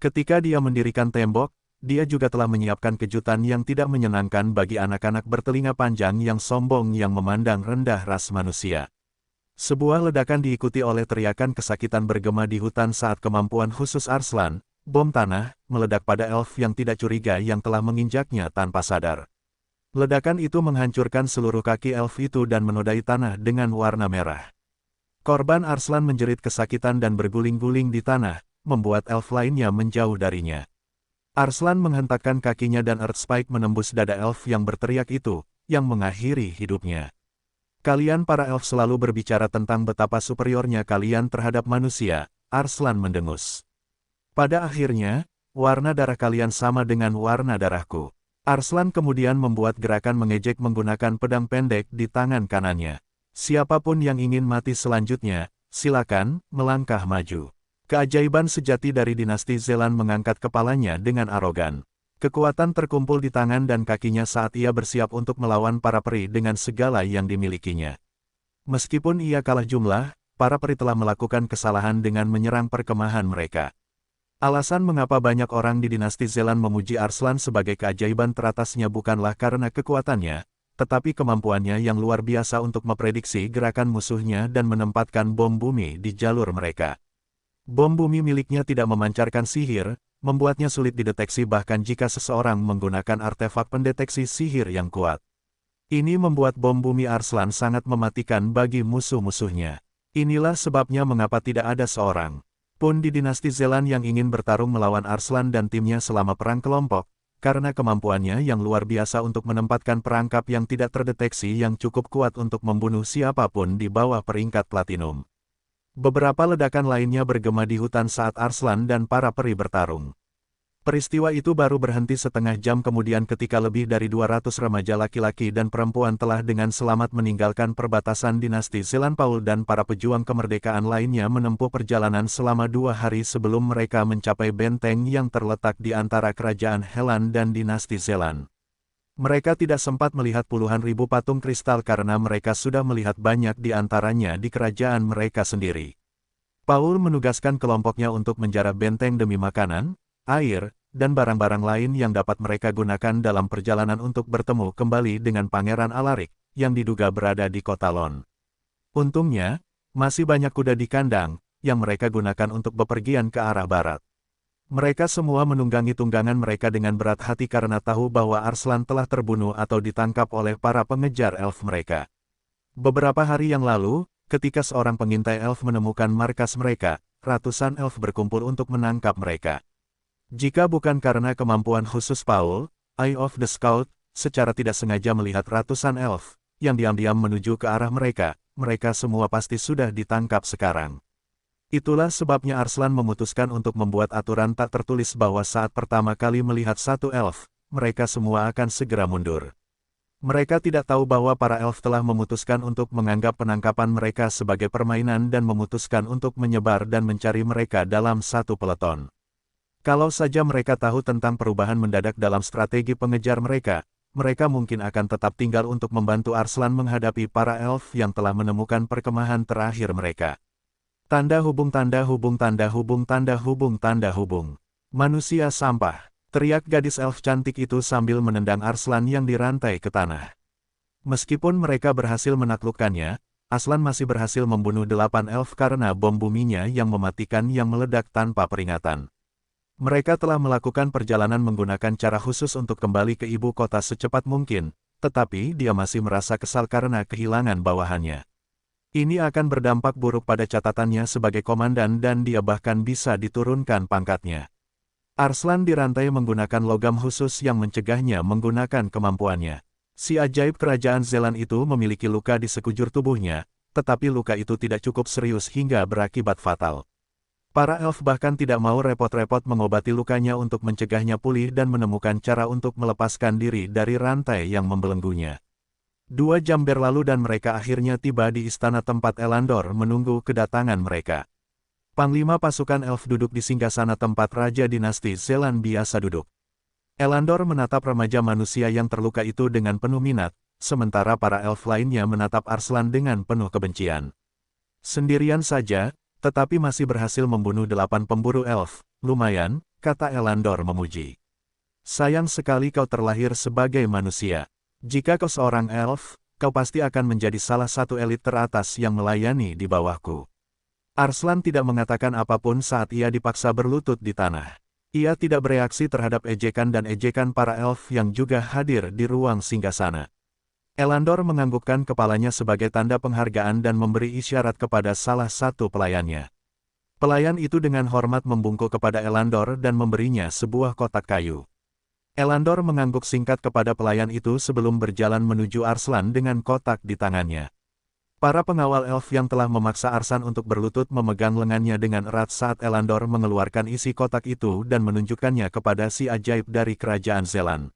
Ketika dia mendirikan tembok, dia juga telah menyiapkan kejutan yang tidak menyenangkan bagi anak-anak bertelinga panjang yang sombong yang memandang rendah ras manusia. Sebuah ledakan diikuti oleh teriakan kesakitan bergema di hutan saat kemampuan khusus Arslan, bom tanah, meledak pada elf yang tidak curiga yang telah menginjaknya tanpa sadar. Ledakan itu menghancurkan seluruh kaki elf itu dan menodai tanah dengan warna merah. Korban Arslan menjerit kesakitan dan berguling-guling di tanah, membuat elf lainnya menjauh darinya. Arslan menghentakkan kakinya dan Earth Spike menembus dada elf yang berteriak itu, yang mengakhiri hidupnya. Kalian para elf selalu berbicara tentang betapa superiornya kalian terhadap manusia, Arslan mendengus. Pada akhirnya, warna darah kalian sama dengan warna darahku. Arslan kemudian membuat gerakan mengejek menggunakan pedang pendek di tangan kanannya. Siapapun yang ingin mati selanjutnya, silakan, melangkah maju. Keajaiban sejati dari dinasti Zelan mengangkat kepalanya dengan arogan. Kekuatan terkumpul di tangan dan kakinya saat ia bersiap untuk melawan para peri dengan segala yang dimilikinya. Meskipun ia kalah jumlah, para peri telah melakukan kesalahan dengan menyerang perkemahan mereka. Alasan mengapa banyak orang di dinasti Zelan memuji Arslan sebagai keajaiban teratasnya bukanlah karena kekuatannya, tetapi kemampuannya yang luar biasa untuk memprediksi gerakan musuhnya dan menempatkan bom bumi di jalur mereka. Bom bumi miliknya tidak memancarkan sihir, membuatnya sulit dideteksi bahkan jika seseorang menggunakan artefak pendeteksi sihir yang kuat. Ini membuat bom bumi Arslan sangat mematikan bagi musuh-musuhnya. Inilah sebabnya mengapa tidak ada seorang pun di dinasti Zelan yang ingin bertarung melawan Arslan dan timnya selama perang kelompok, karena kemampuannya yang luar biasa untuk menempatkan perangkap yang tidak terdeteksi yang cukup kuat untuk membunuh siapapun di bawah peringkat platinum. Beberapa ledakan lainnya bergema di hutan saat Arslan dan para peri bertarung. Peristiwa itu baru berhenti setengah jam kemudian ketika lebih dari 200 remaja laki-laki dan perempuan telah dengan selamat meninggalkan perbatasan dinasti Zelan Paul dan para pejuang kemerdekaan lainnya menempuh perjalanan selama 2 hari sebelum mereka mencapai benteng yang terletak di antara kerajaan Helan dan dinasti Zelan. Mereka tidak sempat melihat puluhan ribu patung kristal karena mereka sudah melihat banyak di antaranya di kerajaan mereka sendiri. Paul menugaskan kelompoknya untuk menjara benteng demi makanan, air, dan barang-barang lain yang dapat mereka gunakan dalam perjalanan untuk bertemu kembali dengan Pangeran Alaric, yang diduga berada di kota Lon. Untungnya, masih banyak kuda di kandang, yang mereka gunakan untuk bepergian ke arah barat. Mereka semua menunggangi tunggangan mereka dengan berat hati karena tahu bahwa Arslan telah terbunuh atau ditangkap oleh para pengejar elf mereka. Beberapa hari yang lalu, ketika seorang pengintai elf menemukan markas mereka, ratusan elf berkumpul untuk menangkap mereka. Jika bukan karena kemampuan khusus Paul, Eye of the Scout, secara tidak sengaja melihat ratusan elf, yang diam-diam menuju ke arah mereka, mereka semua pasti sudah ditangkap sekarang. Itulah sebabnya Arslan memutuskan untuk membuat aturan tak tertulis bahwa saat pertama kali melihat satu elf, mereka semua akan segera mundur. Mereka tidak tahu bahwa para elf telah memutuskan untuk menganggap penangkapan mereka sebagai permainan dan memutuskan untuk menyebar dan mencari mereka dalam satu peleton. Kalau saja mereka tahu tentang perubahan mendadak dalam strategi pengejar mereka, mereka mungkin akan tetap tinggal untuk membantu Arslan menghadapi para elf yang telah menemukan perkemahan terakhir mereka. Tanda hubung tanda hubung tanda hubung tanda hubung tanda hubung. Manusia sampah, teriak gadis elf cantik itu sambil menendang Arslan yang dirantai ke tanah. Meskipun mereka berhasil menaklukkannya, Arslan masih berhasil membunuh 8 elf karena bom buminya yang mematikan yang meledak tanpa peringatan. Mereka telah melakukan perjalanan menggunakan cara khusus untuk kembali ke ibu kota secepat mungkin, tetapi dia masih merasa kesal karena kehilangan bawahannya. Ini akan berdampak buruk pada catatannya sebagai komandan dan dia bahkan bisa diturunkan pangkatnya. Arslan dirantai menggunakan logam khusus yang mencegahnya menggunakan kemampuannya. Si ajaib kerajaan Zelan itu memiliki luka di sekujur tubuhnya, tetapi luka itu tidak cukup serius hingga berakibat fatal. Para elf bahkan tidak mau repot-repot mengobati lukanya untuk mencegahnya pulih dan menemukan cara untuk melepaskan diri dari rantai yang membelenggunya. 2 jam berlalu dan mereka akhirnya tiba di istana tempat Elandor menunggu kedatangan mereka. Panglima pasukan elf duduk di singgasana tempat Raja Dinasti Zelan biasa duduk. Elandor menatap remaja manusia yang terluka itu dengan penuh minat, sementara para elf lainnya menatap Arslan dengan penuh kebencian. Sendirian saja, tetapi masih berhasil membunuh 8 pemburu elf, lumayan, kata Elandor memuji. Sayang sekali kau terlahir sebagai manusia. Jika kau seorang elf, kau pasti akan menjadi salah satu elit teratas yang melayani di bawahku. Arslan tidak mengatakan apapun saat ia dipaksa berlutut di tanah. Ia tidak bereaksi terhadap ejekan dan ejekan para elf yang juga hadir di ruang singgasana. Elandor menganggukkan kepalanya sebagai tanda penghargaan dan memberi isyarat kepada salah satu pelayannya. Pelayan itu dengan hormat membungkuk kepada Elandor dan memberinya sebuah kotak kayu. Elandor mengangguk singkat kepada pelayan itu sebelum berjalan menuju Arslan dengan kotak di tangannya. Para pengawal elf yang telah memaksa Arslan untuk berlutut memegang lengannya dengan erat saat Elandor mengeluarkan isi kotak itu dan menunjukkannya kepada si ajaib dari kerajaan Zelan.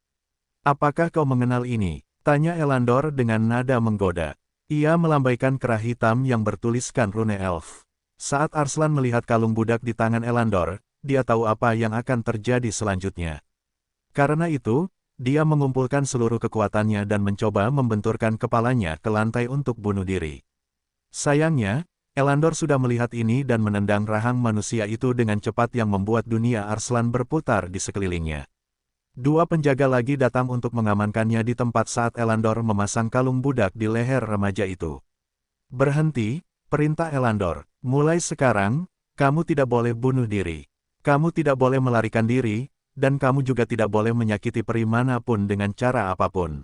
Apakah kau mengenal ini? Tanya Elandor dengan nada menggoda. Ia melambaikan kerah hitam yang bertuliskan rune elf. Saat Arslan melihat kalung budak di tangan Elandor, dia tahu apa yang akan terjadi selanjutnya. Karena itu, dia mengumpulkan seluruh kekuatannya dan mencoba membenturkan kepalanya ke lantai untuk bunuh diri. Sayangnya, Elandor sudah melihat ini dan menendang rahang manusia itu dengan cepat yang membuat dunia Arslan berputar di sekelilingnya. Dua penjaga lagi datang untuk mengamankannya di tempat saat Elandor memasang kalung budak di leher remaja itu. Berhenti, perintah Elandor. Mulai sekarang, kamu tidak boleh bunuh diri. Kamu tidak boleh melarikan diri, dan kamu juga tidak boleh menyakiti peri manapun dengan cara apapun.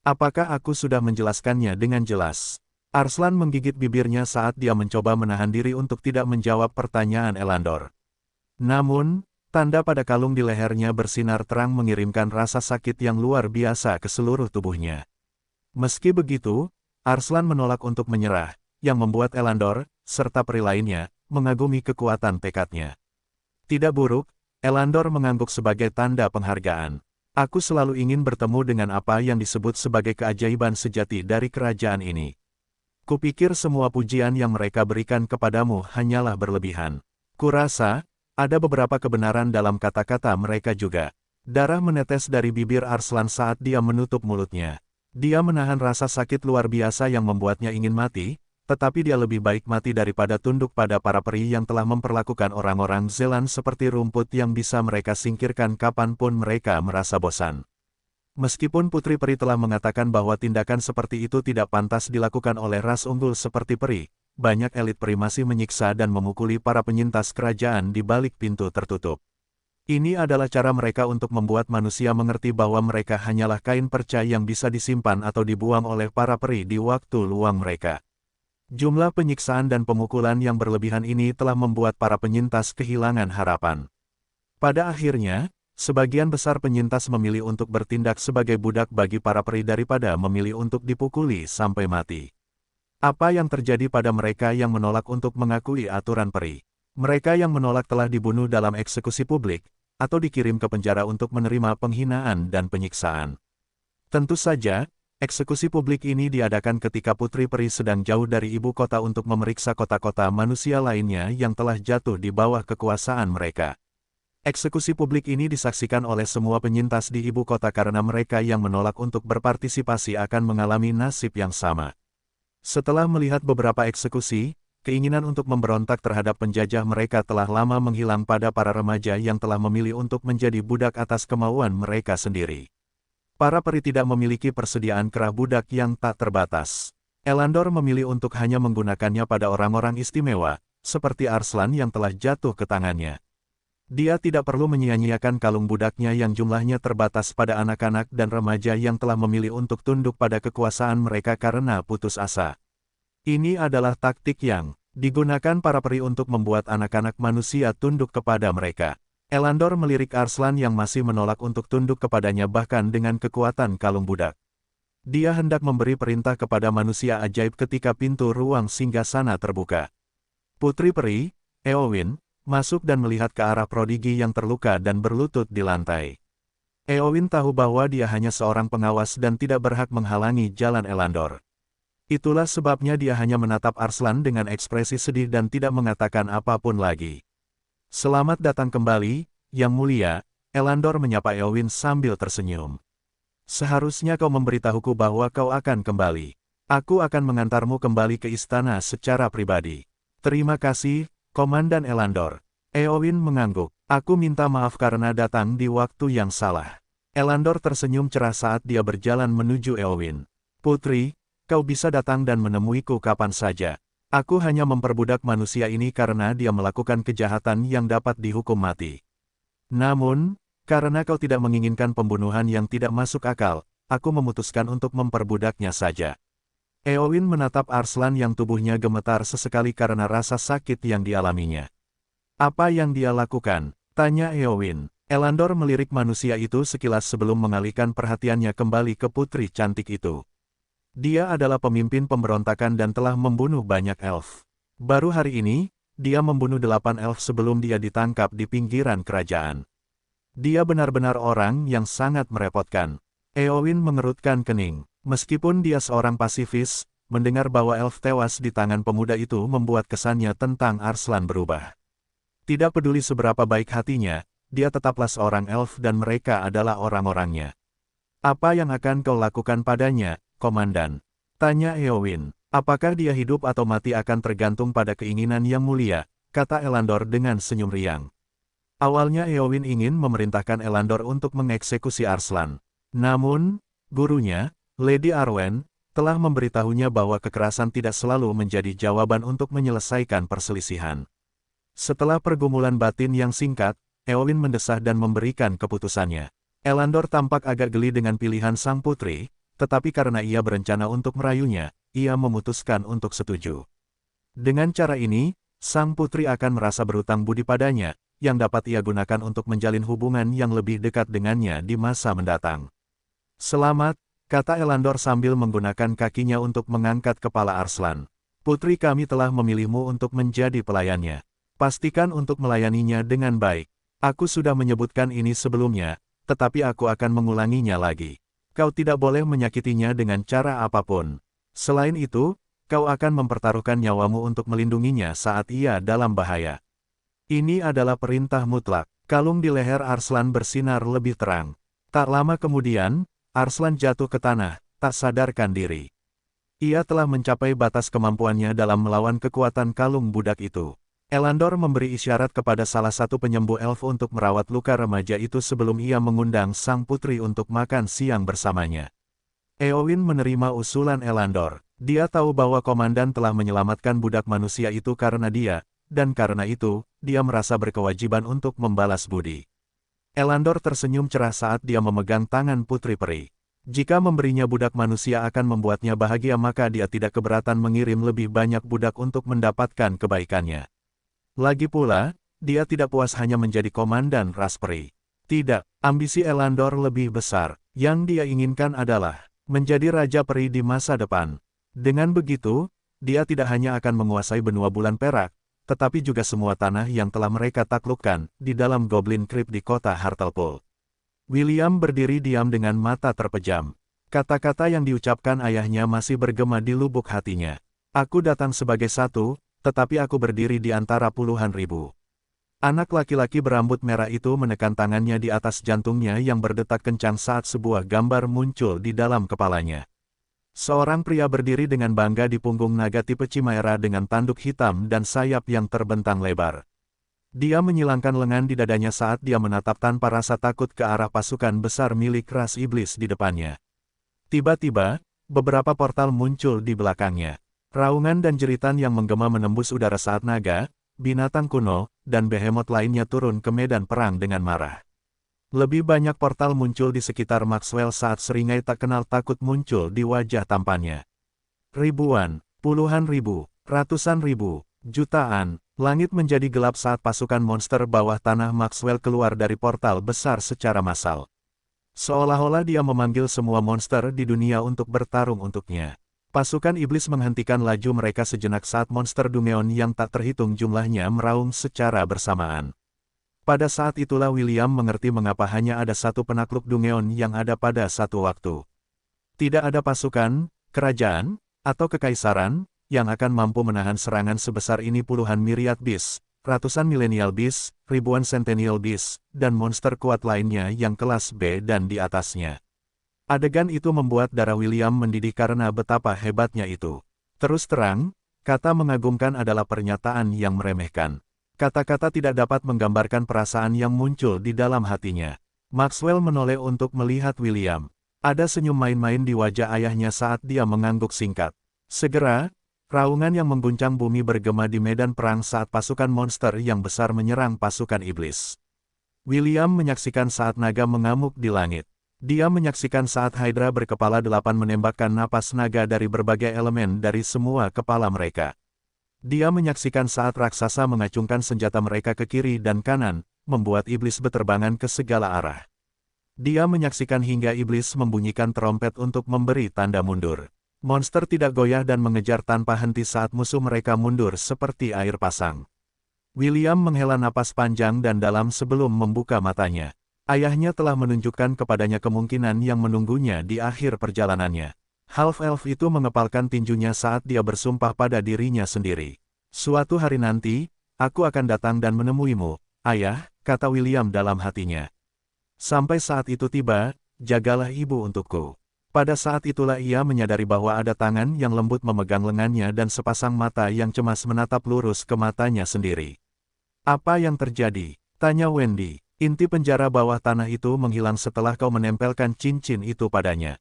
Apakah aku sudah menjelaskannya dengan jelas? Arslan menggigit bibirnya saat dia mencoba menahan diri untuk tidak menjawab pertanyaan Elandor. Namun, tanda pada kalung di lehernya bersinar terang mengirimkan rasa sakit yang luar biasa ke seluruh tubuhnya. Meski begitu, Arslan menolak untuk menyerah, yang membuat Elandor, serta peri lainnya, mengagumi kekuatan tekadnya. Tidak buruk, Elandor mengangguk sebagai tanda penghargaan. Aku selalu ingin bertemu dengan apa yang disebut sebagai keajaiban sejati dari kerajaan ini. Kupikir semua pujian yang mereka berikan kepadamu hanyalah berlebihan. Kurasa, ada beberapa kebenaran dalam kata-kata mereka juga. Darah menetes dari bibir Arslan saat dia menutup mulutnya. Dia menahan rasa sakit luar biasa yang membuatnya ingin mati, tetapi dia lebih baik mati daripada tunduk pada para peri yang telah memperlakukan orang-orang Zealand seperti rumput yang bisa mereka singkirkan kapanpun mereka merasa bosan. Meskipun Putri Peri telah mengatakan bahwa tindakan seperti itu tidak pantas dilakukan oleh ras unggul seperti peri, banyak elit peri masih menyiksa dan memukuli para penyintas kerajaan di balik pintu tertutup. Ini adalah cara mereka untuk membuat manusia mengerti bahwa mereka hanyalah kain perca yang bisa disimpan atau dibuang oleh para peri di waktu luang mereka. Jumlah penyiksaan dan pemukulan yang berlebihan ini telah membuat para penyintas kehilangan harapan. Pada akhirnya, sebagian besar penyintas memilih untuk bertindak sebagai budak bagi para peri daripada memilih untuk dipukuli sampai mati. Apa yang terjadi pada mereka yang menolak untuk mengakui aturan peri? Mereka yang menolak telah dibunuh dalam eksekusi publik, atau dikirim ke penjara untuk menerima penghinaan dan penyiksaan. Tentu saja, eksekusi publik ini diadakan ketika Putri Peri sedang jauh dari ibu kota untuk memeriksa kota-kota manusia lainnya yang telah jatuh di bawah kekuasaan mereka. Eksekusi publik ini disaksikan oleh semua penyintas di ibu kota karena mereka yang menolak untuk berpartisipasi akan mengalami nasib yang sama. Setelah melihat beberapa eksekusi, keinginan untuk memberontak terhadap penjajah mereka telah lama menghilang pada para remaja yang telah memilih untuk menjadi budak atas kemauan mereka sendiri. Para peri tidak memiliki persediaan kerah budak yang tak terbatas. Elandor memilih untuk hanya menggunakannya pada orang-orang istimewa, seperti Arslan yang telah jatuh ke tangannya. Dia tidak perlu menyia-nyiakan kalung budaknya yang jumlahnya terbatas pada anak-anak dan remaja yang telah memilih untuk tunduk pada kekuasaan mereka karena putus asa. Ini adalah taktik yang digunakan para peri untuk membuat anak-anak manusia tunduk kepada mereka. Elandor melirik Arslan yang masih menolak untuk tunduk kepadanya bahkan dengan kekuatan kalung budak. Dia hendak memberi perintah kepada manusia ajaib ketika pintu ruang singgasana terbuka. Putri Peri, Éowyn, masuk dan melihat ke arah prodigi yang terluka dan berlutut di lantai. Éowyn tahu bahwa dia hanya seorang pengawas dan tidak berhak menghalangi jalan Elandor. Itulah sebabnya dia hanya menatap Arslan dengan ekspresi sedih dan tidak mengatakan apapun lagi. Selamat datang kembali, Yang Mulia, Elandor menyapa Éowyn sambil tersenyum. Seharusnya kau memberitahuku bahwa kau akan kembali. Aku akan mengantarmu kembali ke istana secara pribadi. Terima kasih, Komandan Elandor. Éowyn mengangguk. Aku minta maaf karena datang di waktu yang salah. Elandor tersenyum cerah saat dia berjalan menuju Éowyn. Putri, kau bisa datang dan menemuiku kapan saja. Aku hanya memperbudak manusia ini karena dia melakukan kejahatan yang dapat dihukum mati. Namun, karena kau tidak menginginkan pembunuhan yang tidak masuk akal, aku memutuskan untuk memperbudaknya saja. Éowyn menatap Arslan yang tubuhnya gemetar sesekali karena rasa sakit yang dialaminya. Apa yang dia lakukan? Tanya Éowyn. Elandor melirik manusia itu sekilas sebelum mengalihkan perhatiannya kembali ke putri cantik itu. Dia adalah pemimpin pemberontakan dan telah membunuh banyak elf. Baru hari ini, dia membunuh 8 elf sebelum dia ditangkap di pinggiran kerajaan. Dia benar-benar orang yang sangat merepotkan. Éowyn mengerutkan kening. Meskipun dia seorang pasifis, mendengar bahwa elf tewas di tangan pemuda itu membuat kesannya tentang Arslan berubah. Tidak peduli seberapa baik hatinya, dia tetaplah seorang elf dan mereka adalah orang-orangnya. Apa yang akan kau lakukan padanya, Komandan? Tanya Éowyn. Apakah dia hidup atau mati akan tergantung pada keinginan Yang Mulia, kata Elandor dengan senyum riang. Awalnya Eowyn ingin memerintahkan Elandor untuk mengeksekusi Arslan. Namun, gurunya, Lady Arwen, telah memberitahunya bahwa kekerasan tidak selalu menjadi jawaban untuk menyelesaikan perselisihan. Setelah pergumulan batin yang singkat, Eowyn mendesah dan memberikan keputusannya. Elandor tampak agak geli dengan pilihan sang putri, tetapi karena ia berencana untuk merayunya, ia memutuskan untuk setuju. Dengan cara ini, sang putri akan merasa berutang budi padanya, yang dapat ia gunakan untuk menjalin hubungan yang lebih dekat dengannya di masa mendatang. Selamat, kata Elandor sambil menggunakan kakinya untuk mengangkat kepala Arslan. Putri kami telah memilihmu untuk menjadi pelayannya. Pastikan untuk melayaninya dengan baik. Aku sudah menyebutkan ini sebelumnya, tetapi aku akan mengulanginya lagi. Kau tidak boleh menyakitinya dengan cara apapun. Selain itu, kau akan mempertaruhkan nyawamu untuk melindunginya saat ia dalam bahaya. Ini adalah perintah mutlak. Kalung di leher Arslan bersinar lebih terang. Tak lama kemudian, Arslan jatuh ke tanah, tak sadarkan diri. Ia telah mencapai batas kemampuannya dalam melawan kekuatan kalung budak itu. Elandor memberi isyarat kepada salah satu penyembuh elf untuk merawat luka remaja itu sebelum ia mengundang sang putri untuk makan siang bersamanya. Eowyn menerima usulan Elandor. Dia tahu bahwa komandan telah menyelamatkan budak manusia itu karena dia, dan karena itu, dia merasa berkewajiban untuk membalas budi. Elandor tersenyum cerah saat dia memegang tangan putri peri. Jika memberinya budak manusia akan membuatnya bahagia maka dia tidak keberatan mengirim lebih banyak budak untuk mendapatkan kebaikannya. Lagi pula, dia tidak puas hanya menjadi komandan ras peri. Tidak, ambisi Elandor lebih besar. Yang dia inginkan adalah menjadi raja peri di masa depan. Dengan begitu, dia tidak hanya akan menguasai benua bulan perak, tetapi juga semua tanah yang telah mereka taklukkan di dalam Goblin Crypt di kota Hartlepool. William berdiri diam dengan mata terpejam. Kata-kata yang diucapkan ayahnya masih bergema di lubuk hatinya. Aku datang sebagai satu, tetapi aku berdiri di antara puluhan ribu. Anak laki-laki berambut merah itu menekan tangannya di atas jantungnya yang berdetak kencang saat sebuah gambar muncul di dalam kepalanya. Seorang pria berdiri dengan bangga di punggung naga tipe Chimaera dengan tanduk hitam dan sayap yang terbentang lebar. Dia menyilangkan lengan di dadanya saat dia menatap tanpa rasa takut ke arah pasukan besar milik ras iblis di depannya. Tiba-tiba, beberapa portal muncul di belakangnya. Raungan dan jeritan yang menggema menembus udara saat naga, binatang kuno, dan behemoth lainnya turun ke medan perang dengan marah. Lebih banyak portal muncul di sekitar Maxwell saat seringai tak kenal takut muncul di wajah tampannya. Ribuan, puluhan ribu, ratusan ribu, jutaan, langit menjadi gelap saat pasukan monster bawah tanah Maxwell keluar dari portal besar secara massal. Seolah-olah dia memanggil semua monster di dunia untuk bertarung untuknya. Pasukan iblis menghentikan laju mereka sejenak saat monster Dungeon yang tak terhitung jumlahnya meraung secara bersamaan. Pada saat itulah William mengerti mengapa hanya ada satu penakluk Dungeon yang ada pada satu waktu. Tidak ada pasukan, kerajaan, atau kekaisaran, yang akan mampu menahan serangan sebesar ini puluhan myriad beast, ratusan millennial beast, ribuan centennial beast, dan monster kuat lainnya yang kelas B dan di atasnya. Adegan itu membuat darah William mendidih karena betapa hebatnya itu. Terus terang, kata mengagumkan adalah pernyataan yang meremehkan. Kata-kata tidak dapat menggambarkan perasaan yang muncul di dalam hatinya. Maxwell menoleh untuk melihat William. Ada senyum main-main di wajah ayahnya saat dia mengangguk singkat. Segera, raungan yang mengguncang bumi bergema di medan perang saat pasukan monster yang besar menyerang pasukan iblis. William menyaksikan saat naga mengamuk di langit. Dia menyaksikan saat Hydra berkepala 8 menembakkan napas naga dari berbagai elemen dari semua kepala mereka. Dia menyaksikan saat raksasa mengacungkan senjata mereka ke kiri dan kanan, membuat iblis beterbangan ke segala arah. Dia menyaksikan hingga iblis membunyikan trompet untuk memberi tanda mundur. Monster tidak goyah dan mengejar tanpa henti saat musuh mereka mundur seperti air pasang. William menghela napas panjang dan dalam sebelum membuka matanya. Ayahnya telah menunjukkan kepadanya kemungkinan yang menunggunya di akhir perjalanannya. Half-elf itu mengepalkan tinjunya saat dia bersumpah pada dirinya sendiri. Suatu hari nanti, aku akan datang dan menemuimu, ayah, kata William dalam hatinya. Sampai saat itu tiba, jagalah ibu untukku. Pada saat itulah ia menyadari bahwa ada tangan yang lembut memegang lengannya dan sepasang mata yang cemas menatap lurus ke matanya sendiri. Apa yang terjadi? Tanya Wendy. Inti penjara bawah tanah itu menghilang setelah kau menempelkan cincin itu padanya.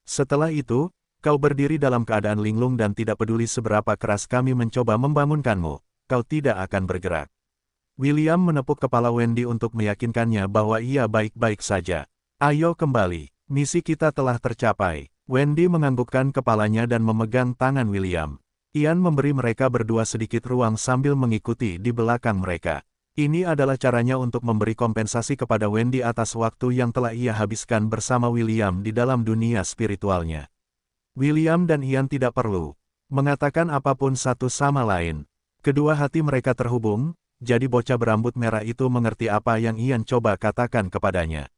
Setelah itu, kau berdiri dalam keadaan linglung dan tidak peduli seberapa keras kami mencoba membangunkanmu, kau tidak akan bergerak. William menepuk kepala Wendy untuk meyakinkannya bahwa ia baik-baik saja. Ayo kembali, misi kita telah tercapai. Wendy menganggukkan kepalanya dan memegang tangan William. Ian memberi mereka berdua sedikit ruang sambil mengikuti di belakang mereka. Ini adalah caranya untuk memberi kompensasi kepada Wendy atas waktu yang telah ia habiskan bersama William di dalam dunia spiritualnya. William dan Ian tidak perlu mengatakan apapun satu sama lain. Kedua hati mereka terhubung, jadi bocah berambut merah itu mengerti apa yang Ian coba katakan kepadanya.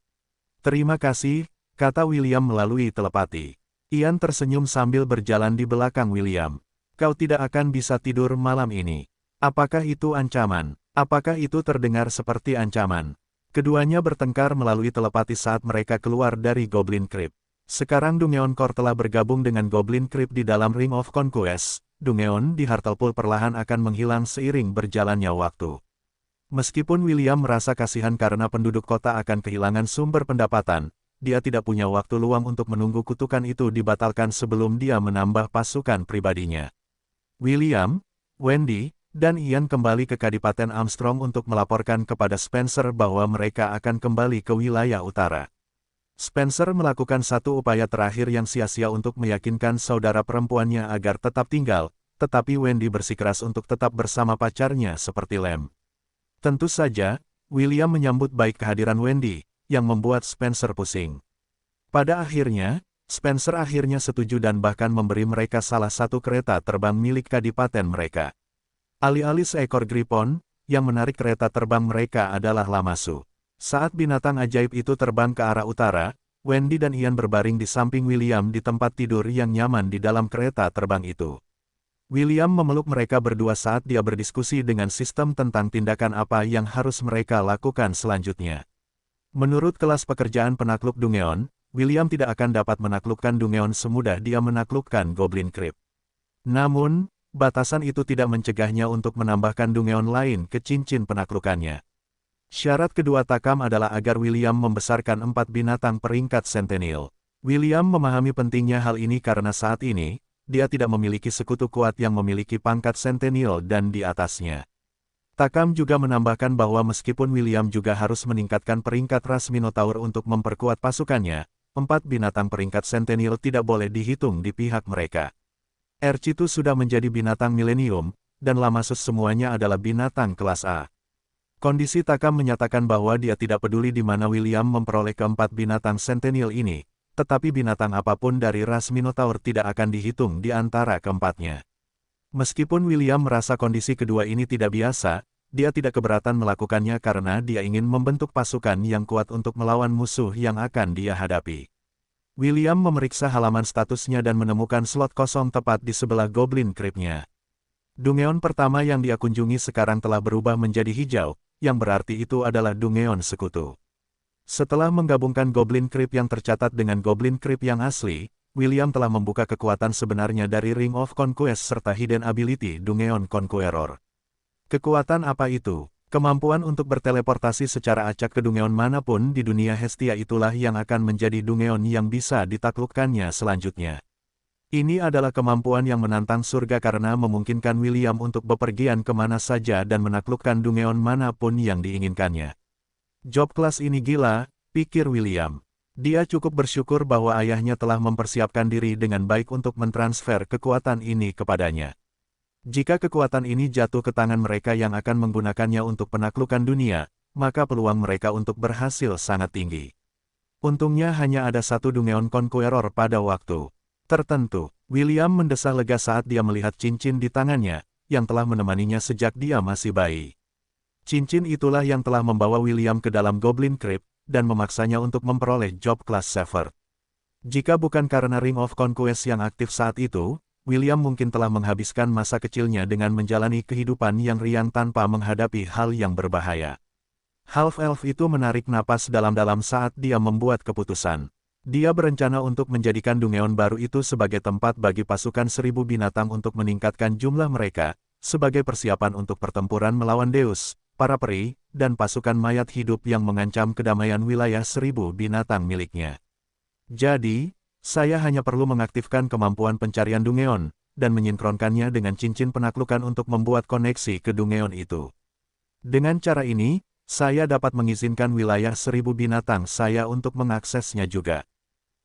Terima kasih, kata William melalui telepati. Ian tersenyum sambil berjalan di belakang William. Kau tidak akan bisa tidur malam ini. Apakah itu ancaman? Apakah itu terdengar seperti ancaman? Keduanya bertengkar melalui telepati saat mereka keluar dari Goblin Crypt. Sekarang Dungeon Core telah bergabung dengan Goblin Crypt di dalam Ring of Conquest. Dungeon di Hartlepool perlahan akan menghilang seiring berjalannya waktu. Meskipun William merasa kasihan karena penduduk kota akan kehilangan sumber pendapatan, dia tidak punya waktu luang untuk menunggu kutukan itu dibatalkan sebelum dia menambah pasukan pribadinya. William, Wendy, dan Ian kembali ke Kadipaten Armstrong untuk melaporkan kepada Spencer bahwa mereka akan kembali ke wilayah utara. Spencer melakukan satu upaya terakhir yang sia-sia untuk meyakinkan saudara perempuannya agar tetap tinggal, tetapi Wendy bersikeras untuk tetap bersama pacarnya seperti Lem. Tentu saja, William menyambut baik kehadiran Wendy, yang membuat Spencer pusing. Pada akhirnya, Spencer akhirnya setuju dan bahkan memberi mereka salah satu kereta terbang milik kadipaten mereka. Alih-alih seekor Griffon, yang menarik kereta terbang mereka adalah Lamasu. Saat binatang ajaib itu terbang ke arah utara, Wendy dan Ian berbaring di samping William di tempat tidur yang nyaman di dalam kereta terbang itu. William memeluk mereka berdua saat dia berdiskusi dengan sistem tentang tindakan apa yang harus mereka lakukan selanjutnya. Menurut kelas pekerjaan penakluk Dungeon, William tidak akan dapat menaklukkan Dungeon semudah dia menaklukkan Goblin Crypt. Namun, batasan itu tidak mencegahnya untuk menambahkan Dungeon lain ke cincin penaklukannya. Syarat kedua Takam adalah agar William membesarkan 4 binatang peringkat Centennial. William memahami pentingnya hal ini karena saat ini, dia tidak memiliki sekutu kuat yang memiliki pangkat Centennial dan di atasnya. Takam juga menambahkan bahwa meskipun William juga harus meningkatkan peringkat ras Minotaur untuk memperkuat pasukannya, 4 binatang peringkat Centennial tidak boleh dihitung di pihak mereka. Ercitu sudah menjadi binatang milenium, dan Lamasus semuanya adalah binatang kelas A. Kondisi Takam menyatakan bahwa dia tidak peduli di mana William memperoleh keempat binatang Centennial ini, tetapi binatang apapun dari ras Minotaur tidak akan dihitung di antara keempatnya. Meskipun William merasa kondisi kedua ini tidak biasa, dia tidak keberatan melakukannya karena dia ingin membentuk pasukan yang kuat untuk melawan musuh yang akan dia hadapi. William memeriksa halaman statusnya dan menemukan slot kosong tepat di sebelah Goblin Crypt-nya. Dungeon pertama yang dia kunjungi sekarang telah berubah menjadi hijau, yang berarti itu adalah Dungeon sekutu. Setelah menggabungkan Goblin Crypt yang tercatat dengan Goblin Crypt yang asli, William telah membuka kekuatan sebenarnya dari Ring of Conquest serta Hidden Ability Dungeon Conqueror. Kekuatan apa itu? Kemampuan untuk berteleportasi secara acak ke Dungeon manapun di dunia Hestia itulah yang akan menjadi Dungeon yang bisa ditaklukkannya selanjutnya. Ini adalah kemampuan yang menantang surga karena memungkinkan William untuk bepergian kemana saja dan menaklukkan Dungeon manapun yang diinginkannya. Job kelas ini gila, pikir William. Dia cukup bersyukur bahwa ayahnya telah mempersiapkan diri dengan baik untuk mentransfer kekuatan ini kepadanya. Jika kekuatan ini jatuh ke tangan mereka yang akan menggunakannya untuk penaklukan dunia, maka peluang mereka untuk berhasil sangat tinggi. Untungnya hanya ada satu Dungeon Conqueror pada waktu tertentu. William mendesah lega saat dia melihat cincin di tangannya, yang telah menemaninya sejak dia masih bayi. Cincin itulah yang telah membawa William ke dalam Goblin Crypt, dan memaksanya untuk memperoleh job kelas Sever. Jika bukan karena Ring of Conquest yang aktif saat itu, William mungkin telah menghabiskan masa kecilnya dengan menjalani kehidupan yang riang tanpa menghadapi hal yang berbahaya. Half-Elf itu menarik napas dalam-dalam saat dia membuat keputusan. Dia berencana untuk menjadikan Dungeon baru itu sebagai tempat bagi pasukan 1000 binatang untuk meningkatkan jumlah mereka, sebagai persiapan untuk pertempuran melawan Deus, para peri, dan pasukan mayat hidup yang mengancam kedamaian wilayah 1000 binatang miliknya. Jadi, saya hanya perlu mengaktifkan kemampuan pencarian Dungeon, dan menyinkronkannya dengan cincin penaklukan untuk membuat koneksi ke Dungeon itu. Dengan cara ini, saya dapat mengizinkan wilayah 1000 binatang saya untuk mengaksesnya juga.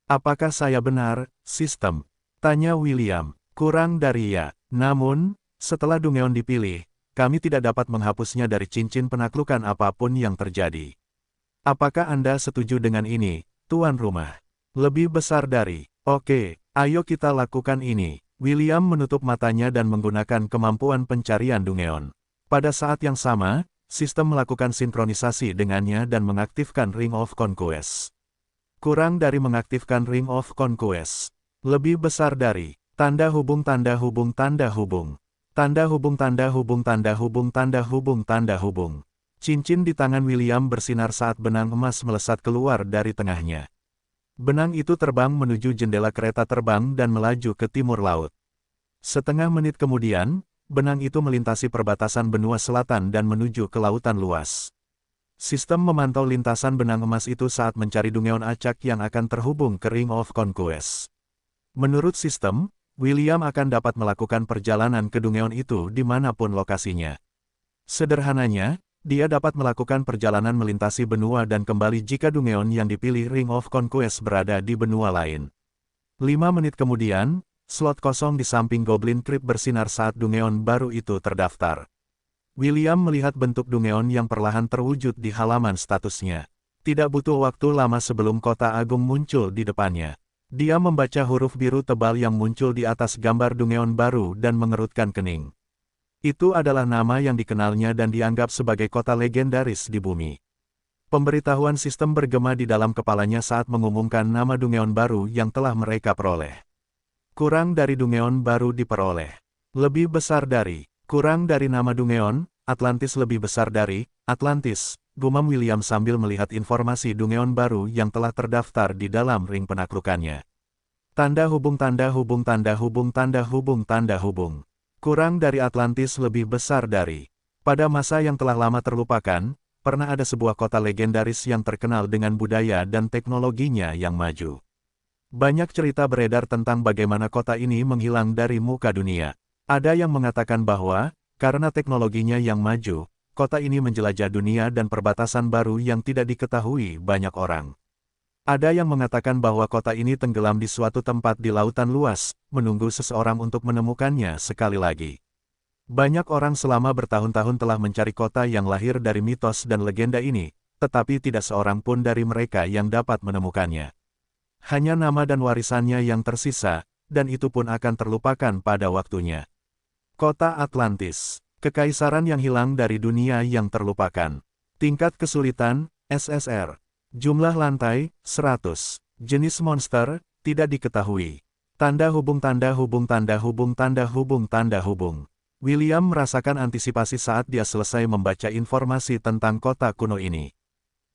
Apakah saya benar, sistem? Tanya William. Kurang dari ya. Namun, setelah Dungeon dipilih, kami tidak dapat menghapusnya dari cincin penaklukan apapun yang terjadi. Apakah Anda setuju dengan ini, tuan rumah? Lebih besar dari, oke, ayo kita lakukan ini. William menutup matanya dan menggunakan kemampuan pencarian Dungeon. Pada saat yang sama, sistem melakukan sinkronisasi dengannya dan mengaktifkan Ring of Conquest. Kurang dari mengaktifkan Ring of Conquest. Lebih besar dari, tanda hubung tanda hubung tanda hubung. Tanda hubung tanda hubung tanda hubung tanda hubung tanda hubung. Cincin di tangan William bersinar saat benang emas melesat keluar dari tengahnya. Benang itu terbang menuju jendela kereta terbang dan melaju ke timur laut. Setengah menit kemudian, benang itu melintasi perbatasan benua selatan dan menuju ke lautan luas. Sistem memantau lintasan benang emas itu saat mencari Dungeon acak yang akan terhubung ke Ring of Conquest. Menurut sistem, William akan dapat melakukan perjalanan ke Dungeon itu dimanapun lokasinya. Sederhananya, dia dapat melakukan perjalanan melintasi benua dan kembali jika Dungeon yang dipilih Ring of Conquest berada di benua lain. 5 menit kemudian, slot kosong di samping Goblin Crypt bersinar saat Dungeon baru itu terdaftar. William melihat bentuk Dungeon yang perlahan terwujud di halaman statusnya. Tidak butuh waktu lama sebelum kota agung muncul di depannya. Dia membaca huruf biru tebal yang muncul di atas gambar Dungeon baru dan mengerutkan kening. Itu adalah nama yang dikenalnya dan dianggap sebagai kota legendaris di bumi. Pemberitahuan sistem bergema di dalam kepalanya saat mengumumkan nama Dungeon baru yang telah mereka peroleh. Kurang dari Dungeon baru diperoleh. Lebih besar dari, kurang dari nama Dungeon, Atlantis lebih besar dari, Atlantis, gumam William sambil melihat informasi Dungeon baru yang telah terdaftar di dalam ring penaklukannya. Tanda hubung tanda hubung tanda hubung tanda hubung tanda hubung. Kurang dari Atlantis lebih besar dari. Pada masa yang telah lama terlupakan, pernah ada sebuah kota legendaris yang terkenal dengan budaya dan teknologinya yang maju. Banyak cerita beredar tentang bagaimana kota ini menghilang dari muka dunia. Ada yang mengatakan bahwa, karena teknologinya yang maju, kota ini menjelajah dunia dan perbatasan baru yang tidak diketahui banyak orang. Ada yang mengatakan bahwa kota ini tenggelam di suatu tempat di lautan luas, menunggu seseorang untuk menemukannya sekali lagi. Banyak orang selama bertahun-tahun telah mencari kota yang lahir dari mitos dan legenda ini, tetapi tidak seorang pun dari mereka yang dapat menemukannya. Hanya nama dan warisannya yang tersisa, dan itu pun akan terlupakan pada waktunya. Kota Atlantis, kekaisaran yang hilang dari dunia yang terlupakan. Tingkat kesulitan, SSR. Jumlah lantai, 100. Jenis monster, tidak diketahui. Tanda hubung tanda hubung tanda hubung tanda hubung tanda hubung. William merasakan antisipasi saat dia selesai membaca informasi tentang kota kuno ini.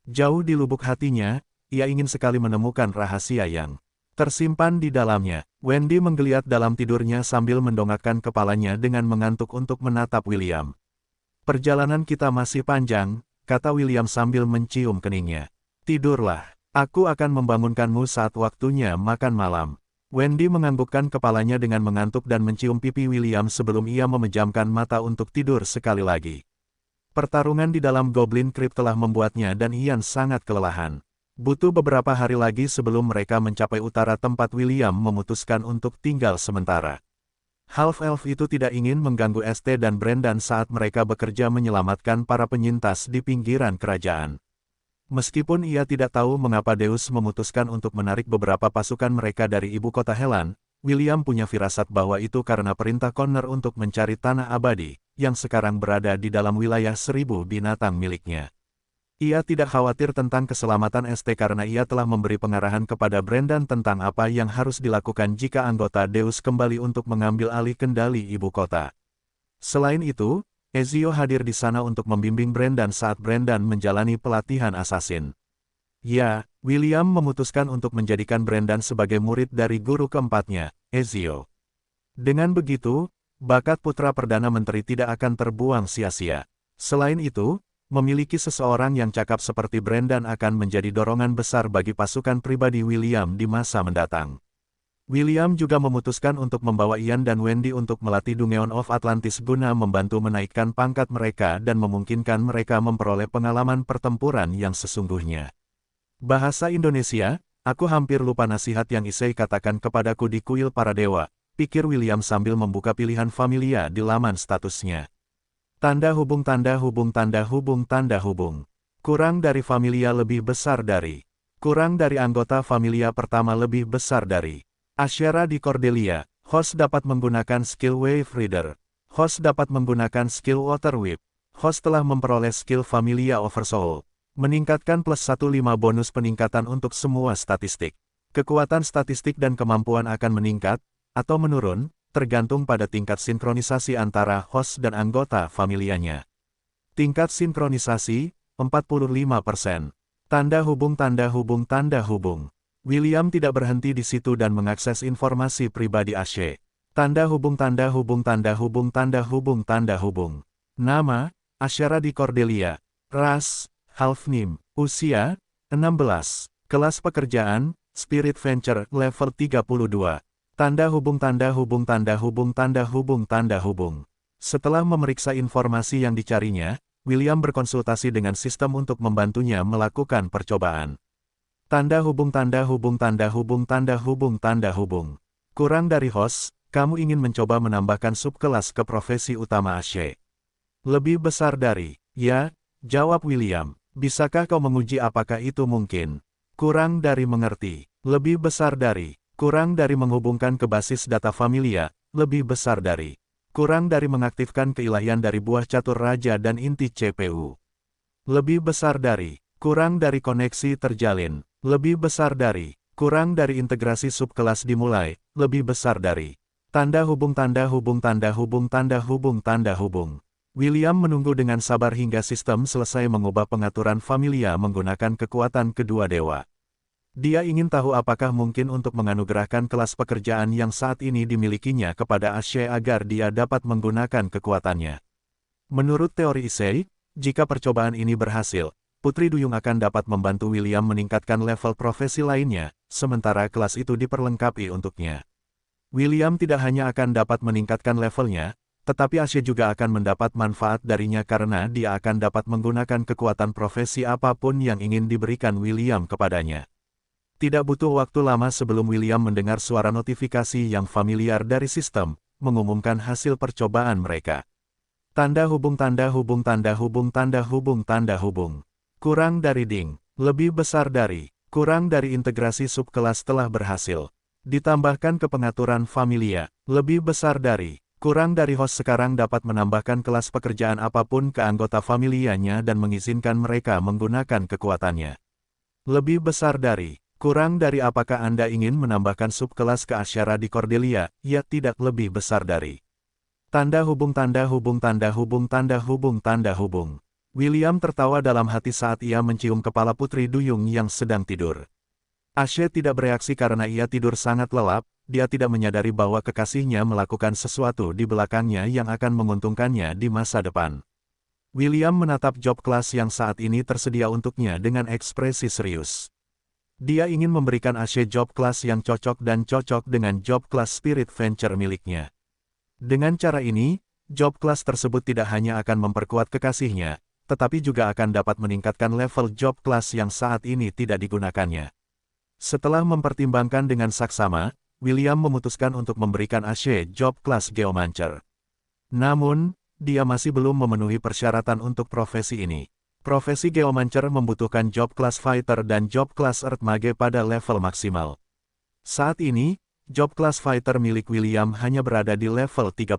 Jauh di lubuk hatinya, ia ingin sekali menemukan rahasia yang tersimpan di dalamnya. Wendy menggeliat dalam tidurnya sambil mendongakkan kepalanya dengan mengantuk untuk menatap William. Perjalanan kita masih panjang, kata William sambil mencium keningnya. Tidurlah, aku akan membangunkanmu saat waktunya makan malam. Wendy menganggukkan kepalanya dengan mengantuk dan mencium pipi William sebelum ia memejamkan mata untuk tidur sekali lagi. Pertarungan di dalam Goblin Crypt telah membuatnya dan Ian sangat kelelahan. Butuh beberapa hari lagi sebelum mereka mencapai utara tempat William memutuskan untuk tinggal sementara. Half-Elf itu tidak ingin mengganggu ST dan Brendan saat mereka bekerja menyelamatkan para penyintas di pinggiran kerajaan. Meskipun ia tidak tahu mengapa Deus memutuskan untuk menarik beberapa pasukan mereka dari ibu kota Helan, William punya firasat bahwa itu karena perintah Connor untuk mencari tanah abadi, yang sekarang berada di dalam wilayah 1000 binatang miliknya. Ia tidak khawatir tentang keselamatan ST karena ia telah memberi pengarahan kepada Brendan tentang apa yang harus dilakukan jika anggota Deus kembali untuk mengambil alih kendali ibu kota. Selain itu, Ezio hadir di sana untuk membimbing Brendan saat Brendan menjalani pelatihan assassin. Ya, William memutuskan untuk menjadikan Brendan sebagai murid dari guru keempatnya, Ezio. Dengan begitu, bakat putra Perdana Menteri tidak akan terbuang sia-sia. Selain itu, Memiliki seseorang yang cakap seperti Brendan akan menjadi dorongan besar bagi pasukan pribadi William di masa mendatang. William juga memutuskan untuk membawa Ian dan Wendy untuk melatih Dungeon of Atlantis guna membantu menaikkan pangkat mereka dan memungkinkan mereka memperoleh pengalaman pertempuran yang sesungguhnya. Bahasa Indonesia, aku hampir lupa nasihat yang Issei katakan kepadaku di kuil para dewa, pikir William sambil membuka pilihan familia di laman statusnya. Tanda hubung tanda hubung tanda hubung tanda hubung. Kurang dari familia lebih besar dari. Kurang dari anggota familia pertama lebih besar dari. Asyera di Cordelia, host dapat menggunakan skill Wave Reader. Host dapat menggunakan skill Water Whip. Host telah memperoleh skill Familia Oversoul. Meningkatkan plus 15 bonus peningkatan untuk semua statistik. Kekuatan statistik dan kemampuan akan meningkat, atau menurun, tergantung pada tingkat sinkronisasi antara host dan anggota familianya. Tingkat sinkronisasi, 45%. Tanda hubung tanda hubung tanda hubung. William tidak berhenti di situ dan mengakses informasi pribadi Ashe. Tanda hubung tanda hubung tanda hubung tanda hubung tanda hubung. Nama, Asyera di Cordelia. Ras, Halfnim. Usia, 16. Kelas pekerjaan, Spirit Venture, level 32. Tanda hubung tanda hubung tanda hubung tanda hubung tanda hubung. Setelah memeriksa informasi yang dicarinya, William berkonsultasi dengan sistem untuk membantunya melakukan percobaan. Tanda hubung tanda hubung tanda hubung tanda hubung tanda hubung. Kurang dari host, kamu ingin mencoba menambahkan subkelas ke profesi utama Ashe. Lebih besar dari, ya, jawab William. Bisakah kau menguji apakah itu mungkin? Kurang dari mengerti. Lebih besar dari. Kurang dari menghubungkan ke basis data familia, lebih besar dari. Kurang dari mengaktifkan keilahian dari buah catur raja dan inti CPU. Lebih besar dari. Kurang dari koneksi terjalin. Lebih besar dari. Kurang dari integrasi subkelas dimulai, lebih besar dari. Tanda hubung tanda hubung tanda hubung tanda hubung tanda hubung. William menunggu dengan sabar hingga sistem selesai mengubah pengaturan familia menggunakan kekuatan kedua dewa. Dia ingin tahu apakah mungkin untuk menganugerahkan kelas pekerjaan yang saat ini dimilikinya kepada Ashe agar dia dapat menggunakan kekuatannya. Menurut teori Issei, jika percobaan ini berhasil, Putri Duyung akan dapat membantu William meningkatkan level profesi lainnya, sementara kelas itu diperlengkapi untuknya. William tidak hanya akan dapat meningkatkan levelnya, tetapi Ashe juga akan mendapat manfaat darinya karena dia akan dapat menggunakan kekuatan profesi apapun yang ingin diberikan William kepadanya. Tidak butuh waktu lama sebelum William mendengar suara notifikasi yang familiar dari sistem, mengumumkan hasil percobaan mereka. Tanda hubung tanda hubung tanda hubung tanda hubung tanda hubung. Kurang dari ding, lebih besar dari, kurang dari integrasi subkelas telah berhasil. Ditambahkan ke pengaturan familia, lebih besar dari, kurang dari host sekarang dapat menambahkan kelas pekerjaan apapun ke anggota familianya dan mengizinkan mereka menggunakan kekuatannya. Lebih besar dari, kurang dari apakah Anda ingin menambahkan subkelas ke Asyara di Cordelia, ya tidak lebih besar dari. Tanda hubung tanda hubung tanda hubung tanda hubung tanda hubung. William tertawa dalam hati saat ia mencium kepala Putri Duyung yang sedang tidur. Ashe tidak bereaksi karena ia tidur sangat lelap, dia tidak menyadari bahwa kekasihnya melakukan sesuatu di belakangnya yang akan menguntungkannya di masa depan. William menatap job class yang saat ini tersedia untuknya dengan ekspresi serius. Dia ingin memberikan Ashe job class yang cocok dan cocok dengan job class Spirit Venture miliknya. Dengan cara ini, job class tersebut tidak hanya akan memperkuat kekasihnya, tetapi juga akan dapat meningkatkan level job class yang saat ini tidak digunakannya. Setelah mempertimbangkan dengan saksama, William memutuskan untuk memberikan Ashe job class Geomancer. Namun, dia masih belum memenuhi persyaratan untuk profesi ini. Profesi Geomancer membutuhkan job class Fighter dan job class Earth Mage pada level maksimal. Saat ini, job class Fighter milik William hanya berada di level 30.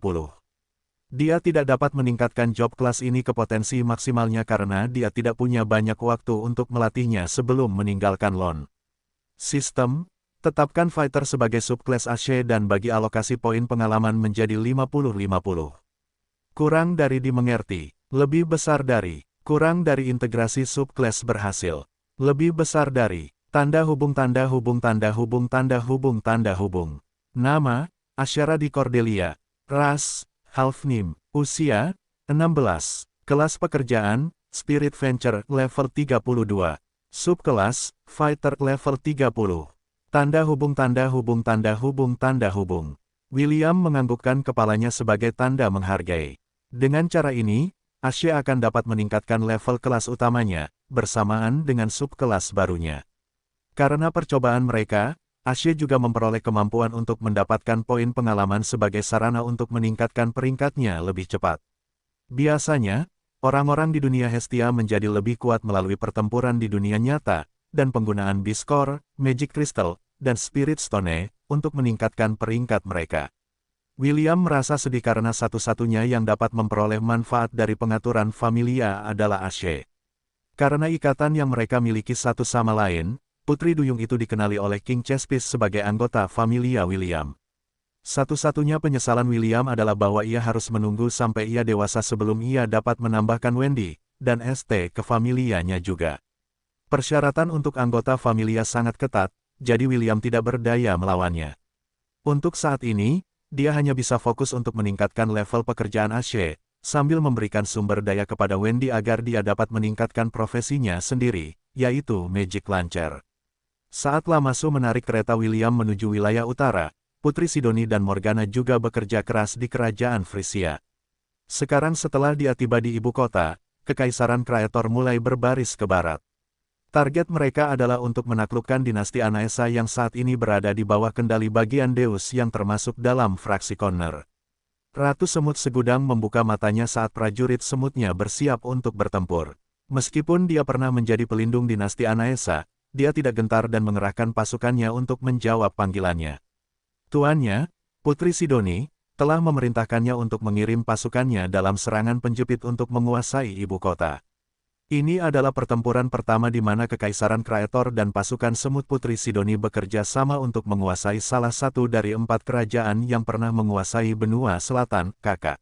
Dia tidak dapat meningkatkan job class ini ke potensi maksimalnya karena dia tidak punya banyak waktu untuk melatihnya sebelum meninggalkan LoL. Sistem, tetapkan Fighter sebagai subclass Ashe dan bagi alokasi poin pengalaman menjadi 50-50. Kurang dari dimengerti, lebih besar dari. Kurang dari integrasi subclass berhasil. Lebih besar dari. Tanda hubung tanda hubung tanda hubung tanda hubung tanda hubung. Nama, Asyara di Cordelia. Ras, Halfnim. Usia, 16. Kelas pekerjaan, Spirit Venture level 32. Subkelas, Fighter level 30. Tanda hubung tanda hubung tanda hubung tanda hubung. William menganggukkan kepalanya sebagai tanda menghargai. Dengan cara ini, Ashe akan dapat meningkatkan level kelas utamanya, bersamaan dengan subkelas barunya. Karena percobaan mereka, Ashe juga memperoleh kemampuan untuk mendapatkan poin pengalaman sebagai sarana untuk meningkatkan peringkatnya lebih cepat. Biasanya, orang-orang di dunia Hestia menjadi lebih kuat melalui pertempuran di dunia nyata, dan penggunaan Biscore, Magic Crystal, dan Spirit Stone untuk meningkatkan peringkat mereka. William merasa sedih karena satu-satunya yang dapat memperoleh manfaat dari pengaturan familia adalah Ashe. Karena ikatan yang mereka miliki satu sama lain, Putri Duyung itu dikenali oleh King Chespis sebagai anggota familia William. Satu-satunya penyesalan William adalah bahwa ia harus menunggu sampai ia dewasa sebelum ia dapat menambahkan Wendy dan ST ke familianya juga. Persyaratan untuk anggota familia sangat ketat, jadi William tidak berdaya melawannya. Untuk saat ini, dia hanya bisa fokus untuk meningkatkan level pekerjaan Ashe, sambil memberikan sumber daya kepada Wendy agar dia dapat meningkatkan profesinya sendiri, yaitu Magic Launcher. Saat Lamasu menarik kereta William menuju wilayah utara, Putri Sidoni dan Morgana juga bekerja keras di kerajaan Frisia. Sekarang setelah dia tiba di ibu kota, Kekaisaran Kraetor mulai berbaris ke barat. Target mereka adalah untuk menaklukkan dinasti Anaesa yang saat ini berada di bawah kendali bagian Deus yang termasuk dalam fraksi Connor. Ratu Semut Segudang membuka matanya saat prajurit semutnya bersiap untuk bertempur. Meskipun dia pernah menjadi pelindung dinasti Anaesa, dia tidak gentar dan mengerahkan pasukannya untuk menjawab panggilannya. Tuannya, Putri Sidoni, telah memerintahkannya untuk mengirim pasukannya dalam serangan penjepit untuk menguasai ibu kota. Ini adalah pertempuran pertama di mana Kekaisaran Kraetor dan pasukan semut Putri Sidoni bekerja sama untuk menguasai salah satu dari 4 kerajaan yang pernah menguasai benua selatan, kakak.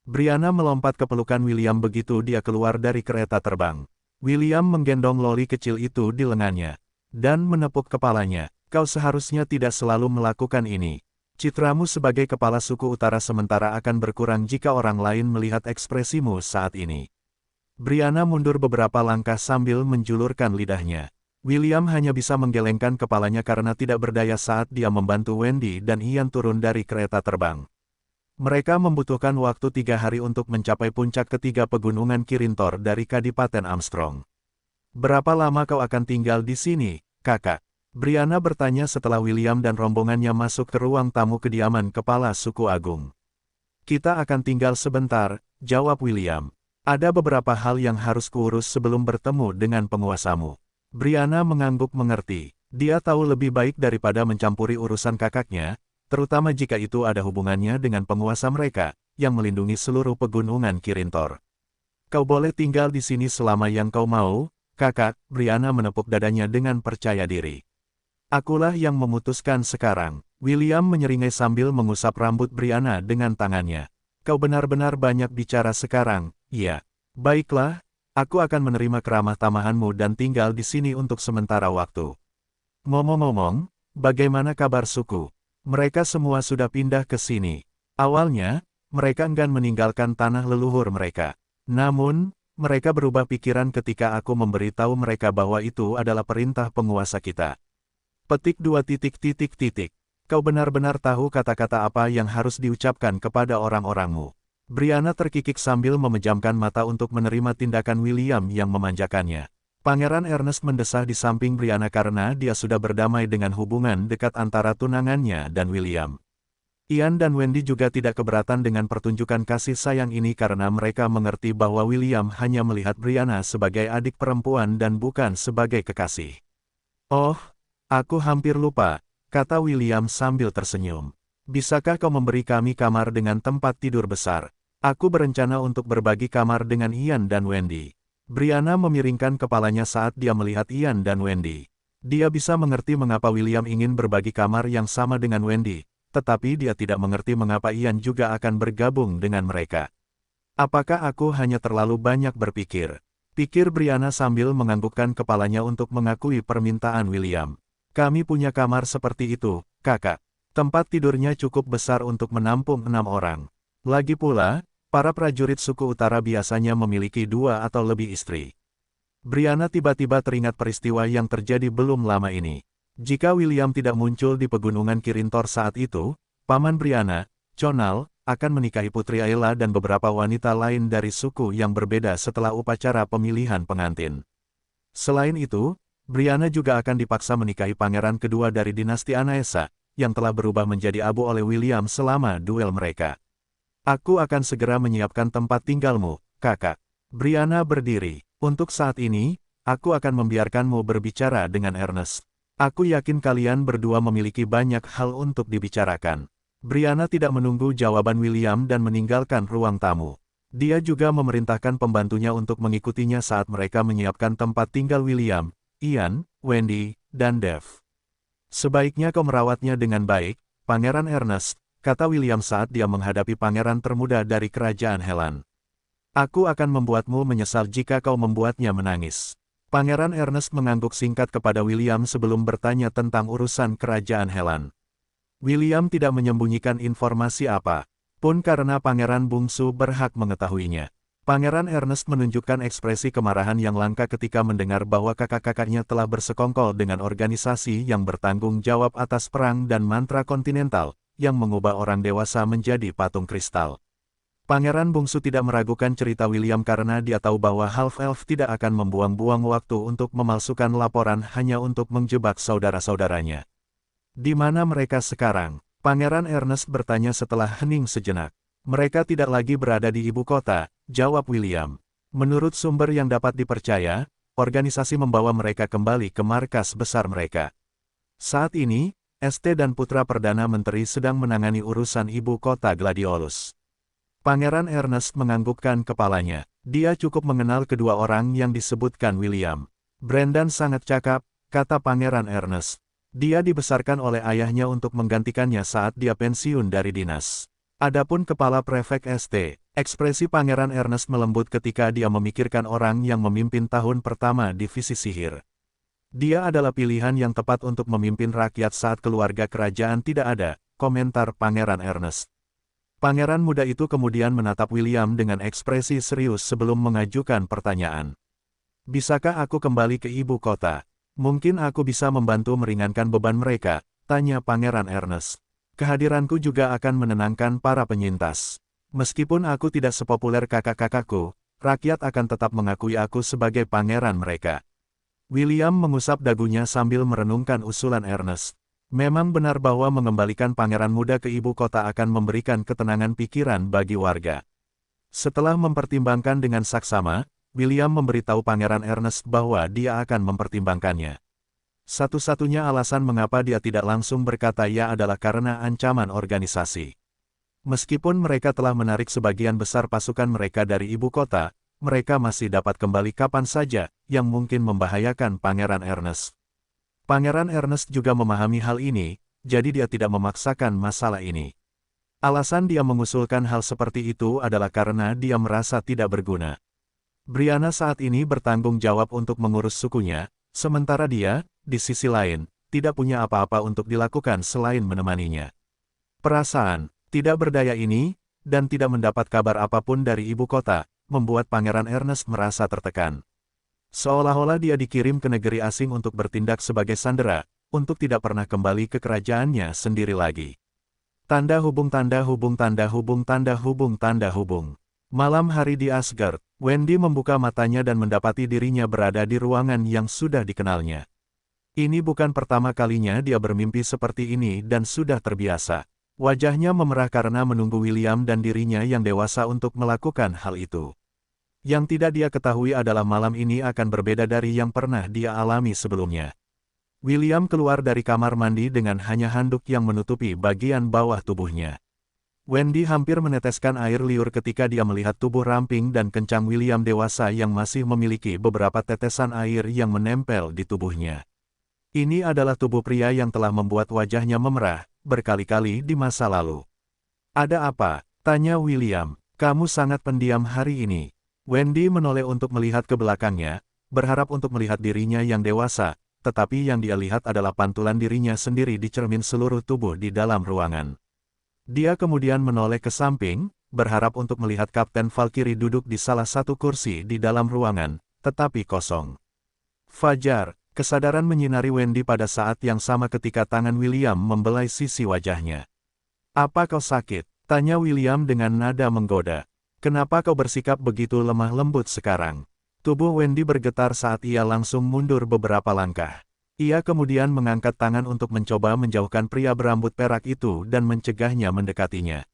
Brianna melompat ke pelukan William begitu dia keluar dari kereta terbang. William menggendong loli kecil itu di lengannya, dan menepuk kepalanya. Kau seharusnya tidak selalu melakukan ini. Citramu sebagai kepala suku utara sementara akan berkurang jika orang lain melihat ekspresimu saat ini. Brianna mundur beberapa langkah sambil menjulurkan lidahnya. William hanya bisa menggelengkan kepalanya karena tidak berdaya saat dia membantu Wendy dan Ian turun dari kereta terbang. Mereka membutuhkan waktu 3 hari untuk mencapai puncak ketiga pegunungan Kirintor dari Kadipaten Armstrong. Berapa lama kau akan tinggal di sini, kakak? Brianna bertanya setelah William dan rombongannya masuk ke ruang tamu kediaman kepala suku agung. Kita akan tinggal sebentar, jawab William. Ada beberapa hal yang harus kuurus sebelum bertemu dengan penguasamu. Brianna mengangguk mengerti. Dia tahu lebih baik daripada mencampuri urusan kakaknya, terutama jika itu ada hubungannya dengan penguasa mereka, yang melindungi seluruh pegunungan Kirintor. Kau boleh tinggal di sini selama yang kau mau, kakak. Brianna menepuk dadanya dengan percaya diri. Akulah yang memutuskan sekarang. William menyeringai sambil mengusap rambut Brianna dengan tangannya. Kau benar-benar banyak bicara sekarang. Iya. Baiklah, aku akan menerima keramah tamahanmu dan tinggal di sini untuk sementara waktu. Ngomong-ngomong, bagaimana kabar suku? Mereka semua sudah pindah ke sini. Awalnya, mereka enggan meninggalkan tanah leluhur mereka. Namun, mereka berubah pikiran ketika aku memberitahu mereka bahwa itu adalah perintah penguasa kita. Petik 2. Kau benar-benar tahu kata-kata apa yang harus diucapkan kepada orang-orangmu. Brianna terkikik sambil memejamkan mata untuk menerima tindakan William yang memanjakannya. Pangeran Ernest mendesah di samping Brianna karena dia sudah berdamai dengan hubungan dekat antara tunangannya dan William. Ian dan Wendy juga tidak keberatan dengan pertunjukan kasih sayang ini karena mereka mengerti bahwa William hanya melihat Brianna sebagai adik perempuan dan bukan sebagai kekasih. Oh, aku hampir lupa, kata William sambil tersenyum. Bisakah kau memberi kami kamar dengan tempat tidur besar? Aku berencana untuk berbagi kamar dengan Ian dan Wendy. Brianna memiringkan kepalanya saat dia melihat Ian dan Wendy. Dia bisa mengerti mengapa William ingin berbagi kamar yang sama dengan Wendy, tetapi dia tidak mengerti mengapa Ian juga akan bergabung dengan mereka. Apakah aku hanya terlalu banyak berpikir? Pikir Brianna sambil menganggukkan kepalanya untuk mengakui permintaan William. Kami punya kamar seperti itu, kakak. Tempat tidurnya cukup besar untuk menampung 6 orang. Lagi pula, Para prajurit suku utara biasanya memiliki 2 atau lebih istri. Brianna tiba-tiba teringat peristiwa yang terjadi belum lama ini. Jika William tidak muncul di pegunungan Kirintor saat itu, paman Brianna, Conal, akan menikahi Putri Ayla dan beberapa wanita lain dari suku yang berbeda setelah upacara pemilihan pengantin. Selain itu, Brianna juga akan dipaksa menikahi pangeran kedua dari dinasti Anaesa, yang telah berubah menjadi abu oleh William selama duel mereka. Aku akan segera menyiapkan tempat tinggalmu, kakak. Brianna berdiri. Untuk saat ini, aku akan membiarkanmu berbicara dengan Ernest. Aku yakin kalian berdua memiliki banyak hal untuk dibicarakan. Brianna tidak menunggu jawaban William dan meninggalkan ruang tamu. Dia juga memerintahkan pembantunya untuk mengikutinya saat mereka menyiapkan tempat tinggal William, Ian, Wendy, dan Dev. Sebaiknya kau merawatnya dengan baik, Pangeran Ernest, kata William saat dia menghadapi pangeran termuda dari kerajaan Helan. Aku akan membuatmu menyesal jika kau membuatnya menangis. Pangeran Ernest mengangguk singkat kepada William sebelum bertanya tentang urusan kerajaan Helan. William tidak menyembunyikan informasi apa pun karena pangeran bungsu berhak mengetahuinya. Pangeran Ernest menunjukkan ekspresi kemarahan yang langka ketika mendengar bahwa kakak-kakaknya telah bersekongkol dengan organisasi yang bertanggung jawab atas perang dan mantra kontinental, yang mengubah orang dewasa menjadi patung kristal. Pangeran bungsu tidak meragukan cerita William karena dia tahu bahwa Half-Elf tidak akan membuang-buang waktu untuk memalsukan laporan hanya untuk menjebak saudara-saudaranya. Di mana mereka sekarang? Pangeran Ernest bertanya setelah hening sejenak. Mereka tidak lagi berada di ibu kota, jawab William. Menurut sumber yang dapat dipercaya, organisasi membawa mereka kembali ke markas besar mereka. Saat ini, ST dan putra Perdana Menteri sedang menangani urusan ibu kota Gladiolus. Pangeran Ernest menganggukkan kepalanya. Dia cukup mengenal kedua orang yang disebutkan William. Brendan sangat cakap, kata Pangeran Ernest. Dia dibesarkan oleh ayahnya untuk menggantikannya saat dia pensiun dari dinas. Adapun kepala prefek ST, ekspresi Pangeran Ernest melembut ketika dia memikirkan orang yang memimpin tahun pertama divisi sihir. Dia adalah pilihan yang tepat untuk memimpin rakyat saat keluarga kerajaan tidak ada, komentar Pangeran Ernest. Pangeran muda itu kemudian menatap William dengan ekspresi serius sebelum mengajukan pertanyaan. Bisakah aku kembali ke ibu kota? Mungkin aku bisa membantu meringankan beban mereka, tanya Pangeran Ernest. Kehadiranku juga akan menenangkan para penyintas. Meskipun aku tidak sepopuler kakak-kakakku, rakyat akan tetap mengakui aku sebagai pangeran mereka. William mengusap dagunya sambil merenungkan usulan Ernest. Memang benar bahwa mengembalikan pangeran muda ke ibu kota akan memberikan ketenangan pikiran bagi warga. Setelah mempertimbangkan dengan saksama, William memberitahu Pangeran Ernest bahwa dia akan mempertimbangkannya. Satu-satunya alasan mengapa dia tidak langsung berkata ya adalah karena ancaman organisasi. Meskipun mereka telah menarik sebagian besar pasukan mereka dari ibu kota, mereka masih dapat kembali kapan saja, yang mungkin membahayakan Pangeran Ernest. Pangeran Ernest juga memahami hal ini, jadi dia tidak memaksakan masalah ini. Alasan dia mengusulkan hal seperti itu adalah karena dia merasa tidak berguna. Brianna saat ini bertanggung jawab untuk mengurus sukunya, sementara dia, di sisi lain, tidak punya apa-apa untuk dilakukan selain menemaninya. Perasaan tidak berdaya ini, dan tidak mendapat kabar apapun dari ibu kota, membuat Pangeran Ernest merasa tertekan. Seolah-olah dia dikirim ke negeri asing untuk bertindak sebagai sandera, untuk tidak pernah kembali ke kerajaannya sendiri lagi. Tanda hubung tanda hubung tanda hubung tanda hubung tanda hubung. Malam hari di Asgard, Wendy membuka matanya dan mendapati dirinya berada di ruangan yang sudah dikenalnya. Ini bukan pertama kalinya dia bermimpi seperti ini dan sudah terbiasa. Wajahnya memerah karena menunggu William dan dirinya yang dewasa untuk melakukan hal itu. Yang tidak dia ketahui adalah malam ini akan berbeda dari yang pernah dia alami sebelumnya. William keluar dari kamar mandi dengan hanya handuk yang menutupi bagian bawah tubuhnya. Wendy hampir meneteskan air liur ketika dia melihat tubuh ramping dan kencang William dewasa yang masih memiliki beberapa tetesan air yang menempel di tubuhnya. Ini adalah tubuh pria yang telah membuat wajahnya memerah, berkali-kali di masa lalu. Ada apa? Tanya William. Kamu sangat pendiam hari ini. Wendy menoleh untuk melihat ke belakangnya, berharap untuk melihat dirinya yang dewasa, tetapi yang dia lihat adalah pantulan dirinya sendiri di cermin seluruh tubuh di dalam ruangan. Dia kemudian menoleh ke samping, berharap untuk melihat Kapten Valkyrie duduk di salah satu kursi di dalam ruangan, tetapi kosong. Fajar, kesadaran menyinari Wendy pada saat yang sama ketika tangan William membelai sisi wajahnya. "Apa kau sakit?" tanya William dengan nada menggoda. "Kenapa kau bersikap begitu lemah lembut sekarang?" Tubuh Wendy bergetar saat ia langsung mundur beberapa langkah. Ia kemudian mengangkat tangan untuk mencoba menjauhkan pria berambut perak itu dan mencegahnya mendekatinya.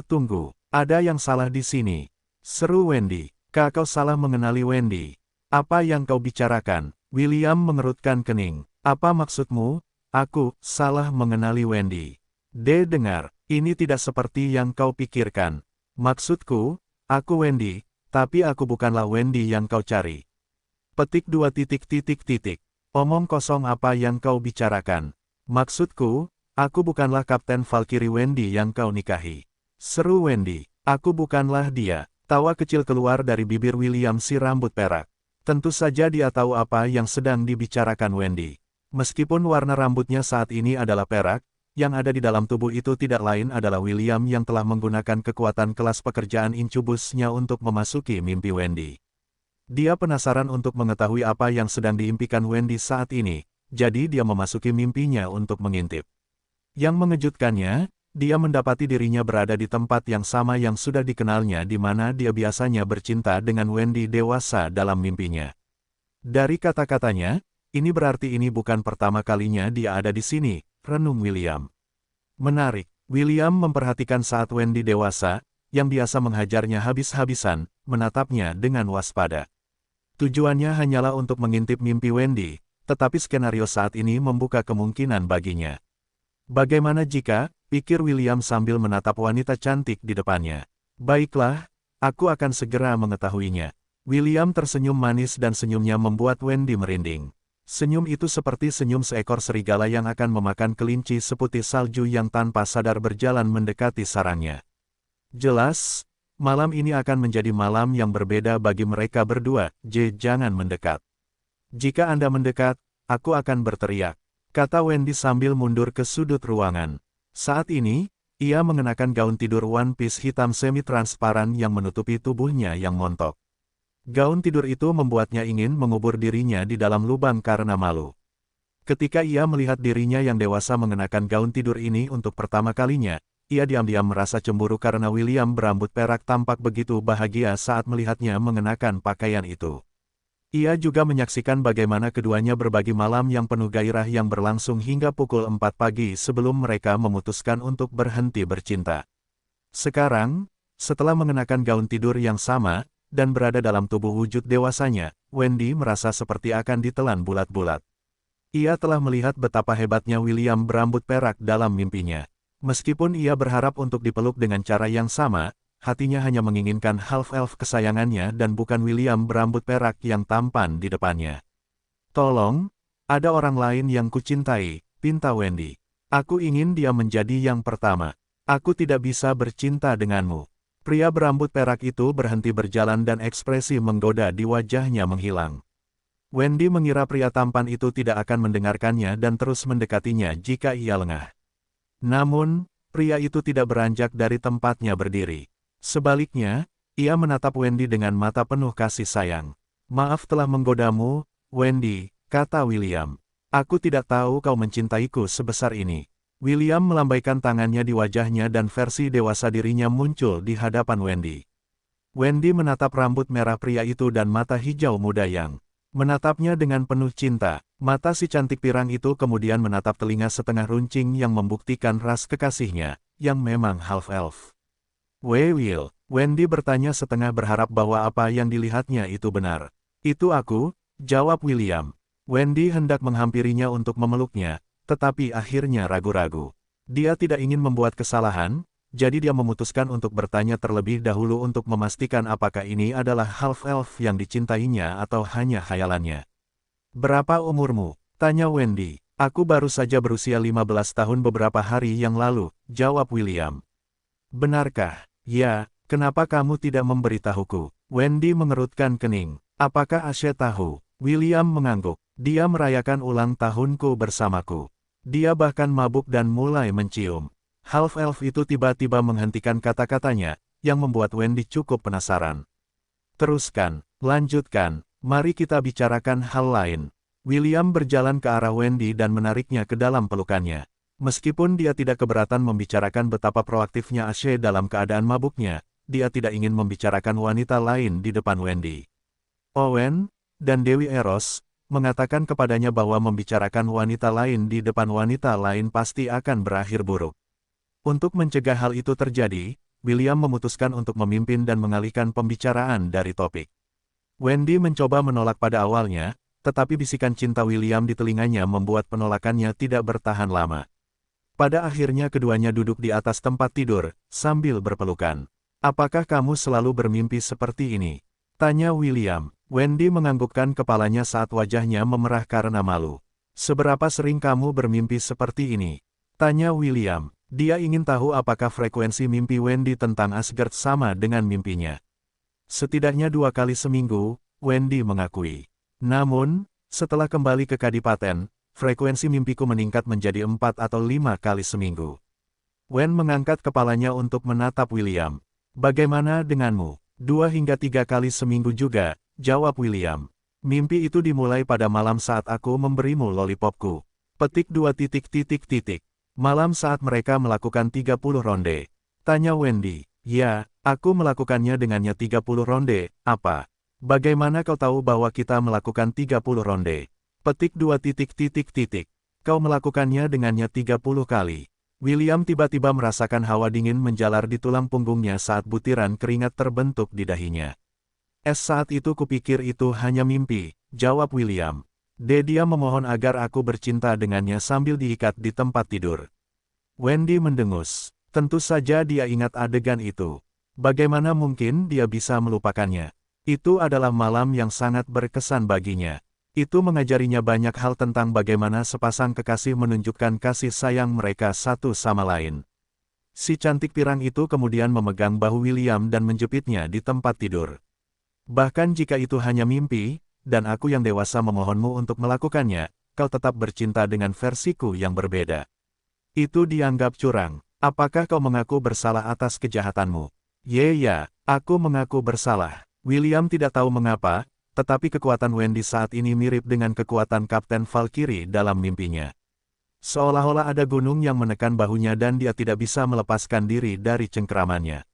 Tunggu, ada yang salah di sini," seru Wendy. Kau salah mengenali Wendy. Apa yang kau bicarakan?" William mengerutkan kening. "Apa maksudmu? Aku salah mengenali Wendy." Dengar, ini tidak seperti yang kau pikirkan. Maksudku, aku Wendy, tapi aku bukanlah Wendy yang kau cari. Petik 2. Omong kosong apa yang kau bicarakan. Maksudku, aku bukanlah Kapten Valkyrie Wendy yang kau nikahi. Seru Wendy, aku bukanlah dia. Tawa kecil keluar dari bibir William si rambut perak. Tentu saja dia tahu apa yang sedang dibicarakan Wendy. Meskipun warna rambutnya saat ini adalah perak, yang ada di dalam tubuh itu tidak lain adalah William yang telah menggunakan kekuatan kelas pekerjaan incubusnya untuk memasuki mimpi Wendy. Dia penasaran untuk mengetahui apa yang sedang diimpikan Wendy saat ini, jadi dia memasuki mimpinya untuk mengintip. Yang mengejutkannya, dia mendapati dirinya berada di tempat yang sama yang sudah dikenalnya di mana dia biasanya bercinta dengan Wendy dewasa dalam mimpinya. Dari kata-katanya, ini berarti ini bukan pertama kalinya dia ada di sini, renung William. Menarik, William memperhatikan saat Wendy dewasa, yang biasa menghajarnya habis-habisan, menatapnya dengan waspada. Tujuannya hanyalah untuk mengintip mimpi Wendy, tetapi skenario saat ini membuka kemungkinan baginya. Bagaimana jika, pikir William sambil menatap wanita cantik di depannya. Baiklah, aku akan segera mengetahuinya. William tersenyum manis dan senyumnya membuat Wendy merinding. Senyum itu seperti senyum seekor serigala yang akan memakan kelinci seputih salju yang tanpa sadar berjalan mendekati sarangnya. Jelas, malam ini akan menjadi malam yang berbeda bagi mereka berdua. Jangan mendekat. Jika Anda mendekat, aku akan berteriak, kata Wendy sambil mundur ke sudut ruangan. Saat ini, ia mengenakan gaun tidur one piece hitam semi-transparan yang menutupi tubuhnya yang montok. Gaun tidur itu membuatnya ingin mengubur dirinya di dalam lubang karena malu. Ketika ia melihat dirinya yang dewasa mengenakan gaun tidur ini untuk pertama kalinya, ia diam-diam merasa cemburu karena William berambut perak tampak begitu bahagia saat melihatnya mengenakan pakaian itu. Ia juga menyaksikan bagaimana keduanya berbagi malam yang penuh gairah yang berlangsung hingga pukul 4 pagi sebelum mereka memutuskan untuk berhenti bercinta. Sekarang, setelah mengenakan gaun tidur yang sama, dan berada dalam tubuh wujud dewasanya, Wendy merasa seperti akan ditelan bulat-bulat. Ia telah melihat betapa hebatnya William berambut perak dalam mimpinya. Meskipun ia berharap untuk dipeluk dengan cara yang sama, hatinya hanya menginginkan half-elf kesayangannya dan bukan William berambut perak yang tampan di depannya. Tolong, ada orang lain yang kucintai, pinta Wendy. Aku ingin dia menjadi yang pertama. Aku tidak bisa bercinta denganmu. Pria berambut perak itu berhenti berjalan dan ekspresi menggoda di wajahnya menghilang. Wendy mengira pria tampan itu tidak akan mendengarkannya dan terus mendekatinya jika ia lengah. Namun, pria itu tidak beranjak dari tempatnya berdiri. Sebaliknya, ia menatap Wendy dengan mata penuh kasih sayang. Maaf telah menggodamu, Wendy, kata William. Aku tidak tahu kau mencintaiku sebesar ini. William melambaikan tangannya di wajahnya dan versi dewasa dirinya muncul di hadapan Wendy. Wendy menatap rambut merah pria itu dan mata hijau muda yang menatapnya dengan penuh cinta. Mata si cantik pirang itu kemudian menatap telinga setengah runcing yang membuktikan ras kekasihnya, yang memang half-elf. Will, Wendy bertanya setengah berharap bahwa apa yang dilihatnya itu benar. Itu aku, jawab William. Wendy hendak menghampirinya untuk memeluknya, tetapi akhirnya ragu-ragu. Dia tidak ingin membuat kesalahan, jadi dia memutuskan untuk bertanya terlebih dahulu untuk memastikan apakah ini adalah half-elf yang dicintainya atau hanya khayalannya. Berapa umurmu? Tanya Wendy. Aku baru saja berusia 15 tahun beberapa hari yang lalu, jawab William. Benarkah? Ya, kenapa kamu tidak memberitahuku? Wendy mengerutkan kening. Apakah Ashe tahu? William mengangguk. Dia merayakan ulang tahunku bersamaku. Dia bahkan mabuk dan mulai mencium. Half-elf itu tiba-tiba menghentikan kata-katanya, yang membuat Wendy cukup penasaran. Teruskan, lanjutkan, mari kita bicarakan hal lain. William berjalan ke arah Wendy dan menariknya ke dalam pelukannya. Meskipun dia tidak keberatan membicarakan betapa proaktifnya Ashe dalam keadaan mabuknya, dia tidak ingin membicarakan wanita lain di depan Wendy. Owen dan Dewi Eros mengatakan kepadanya bahwa membicarakan wanita lain di depan wanita lain pasti akan berakhir buruk. Untuk mencegah hal itu terjadi, William memutuskan untuk memimpin dan mengalihkan pembicaraan dari topik. Wendy mencoba menolak pada awalnya, tetapi bisikan cinta William di telinganya membuat penolakannya tidak bertahan lama. Pada akhirnya keduanya duduk di atas tempat tidur, sambil berpelukan. "Apakah kamu selalu bermimpi seperti ini?" tanya William. Wendy menganggukkan kepalanya saat wajahnya memerah karena malu. "Seberapa sering kamu bermimpi seperti ini?" tanya William. Dia ingin tahu apakah frekuensi mimpi Wendy tentang Asgard sama dengan mimpinya. "Setidaknya 2 kali seminggu," Wendy mengakui. "Namun, setelah kembali ke Kadipaten, frekuensi mimpiku meningkat menjadi 4 atau 5 kali seminggu." Wen mengangkat kepalanya untuk menatap William. "Bagaimana denganmu?" 2 hingga 3 kali seminggu juga, jawab William. "Mimpi itu dimulai pada malam saat aku memberimu lollipopku." Petik 2. Malam saat mereka melakukan 30 ronde. Tanya Wendy. "Ya, aku melakukannya dengannya 30 ronde, apa? Bagaimana kau tahu bahwa kita melakukan 30 ronde?" Petik 2. "Kau melakukannya dengannya 30 kali." William tiba-tiba merasakan hawa dingin menjalar di tulang punggungnya saat butiran keringat terbentuk di dahinya. Saat itu kupikir itu hanya mimpi," jawab William. "Dia memohon agar aku bercinta dengannya sambil diikat di tempat tidur." Wendy mendengus. Tentu saja dia ingat adegan itu. Bagaimana mungkin dia bisa melupakannya? Itu adalah malam yang sangat berkesan baginya. Itu mengajarinya banyak hal tentang bagaimana sepasang kekasih menunjukkan kasih sayang mereka satu sama lain. Si cantik pirang itu kemudian memegang bahu William dan menjepitnya di tempat tidur. "Bahkan jika itu hanya mimpi, dan aku yang dewasa memohonmu untuk melakukannya, kau tetap bercinta dengan versiku yang berbeda. Itu dianggap curang. Apakah kau mengaku bersalah atas kejahatanmu?" Ya, aku mengaku bersalah." William tidak tahu mengapa, tetapi kekuatan Wendy saat ini mirip dengan kekuatan Kapten Valkyrie dalam mimpinya. Seolah-olah ada gunung yang menekan bahunya dan dia tidak bisa melepaskan diri dari cengkeramannya.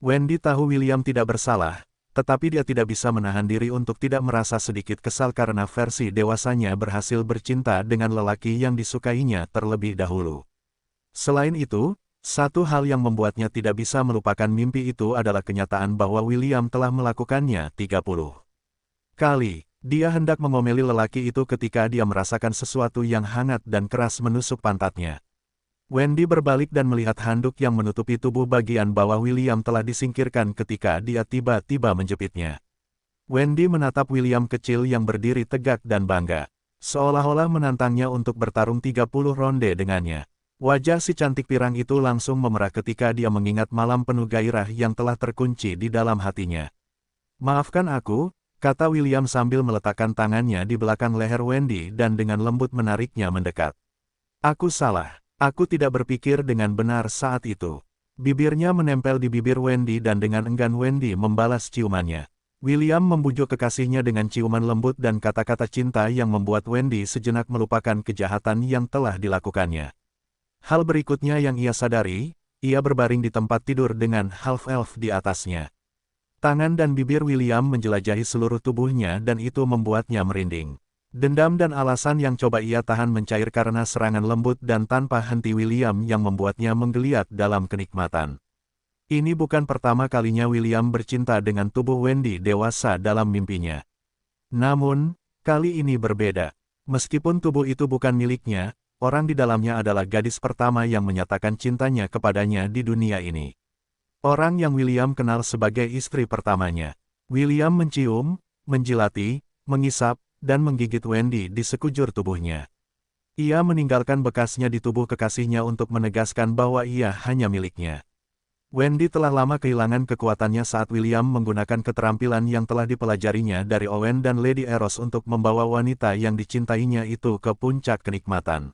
Wendy tahu William tidak bersalah, tetapi dia tidak bisa menahan diri untuk tidak merasa sedikit kesal karena versi dewasanya berhasil bercinta dengan lelaki yang disukainya terlebih dahulu. Selain itu, satu hal yang membuatnya tidak bisa melupakan mimpi itu adalah kenyataan bahwa William telah melakukannya 30 kali. Dia hendak mengomeli lelaki itu ketika dia merasakan sesuatu yang hangat dan keras menusuk pantatnya. Wendy berbalik dan melihat handuk yang menutupi tubuh bagian bawah William telah disingkirkan ketika dia tiba-tiba menjepitnya. Wendy menatap William kecil yang berdiri tegak dan bangga, seolah-olah menantangnya untuk bertarung 30 ronde dengannya. Wajah si cantik pirang itu langsung memerah ketika dia mengingat malam penuh gairah yang telah terkunci di dalam hatinya. "Maafkan aku," kata William sambil meletakkan tangannya di belakang leher Wendy dan dengan lembut menariknya mendekat. "Aku salah. Aku tidak berpikir dengan benar saat itu." Bibirnya menempel di bibir Wendy dan dengan enggan Wendy membalas ciumannya. William membujuk kekasihnya dengan ciuman lembut dan kata-kata cinta yang membuat Wendy sejenak melupakan kejahatan yang telah dilakukannya. Hal berikutnya yang ia sadari, ia berbaring di tempat tidur dengan half-elf di atasnya. Tangan dan bibir William menjelajahi seluruh tubuhnya dan itu membuatnya merinding. Dendam dan alasan yang coba ia tahan mencair karena serangan lembut dan tanpa henti William yang membuatnya menggeliat dalam kenikmatan. Ini bukan pertama kalinya William bercinta dengan tubuh Wendy dewasa dalam mimpinya. Namun, kali ini berbeda. Meskipun tubuh itu bukan miliknya, orang di dalamnya adalah gadis pertama yang menyatakan cintanya kepadanya di dunia ini. Orang yang William kenal sebagai istri pertamanya. William mencium, menjilati, mengisap, dan menggigit Wendy di sekujur tubuhnya. Ia meninggalkan bekasnya di tubuh kekasihnya untuk menegaskan bahwa ia hanya miliknya. Wendy telah lama kehilangan kekuatannya saat William menggunakan keterampilan yang telah dipelajarinya dari Owen dan Lady Eros untuk membawa wanita yang dicintainya itu ke puncak kenikmatan.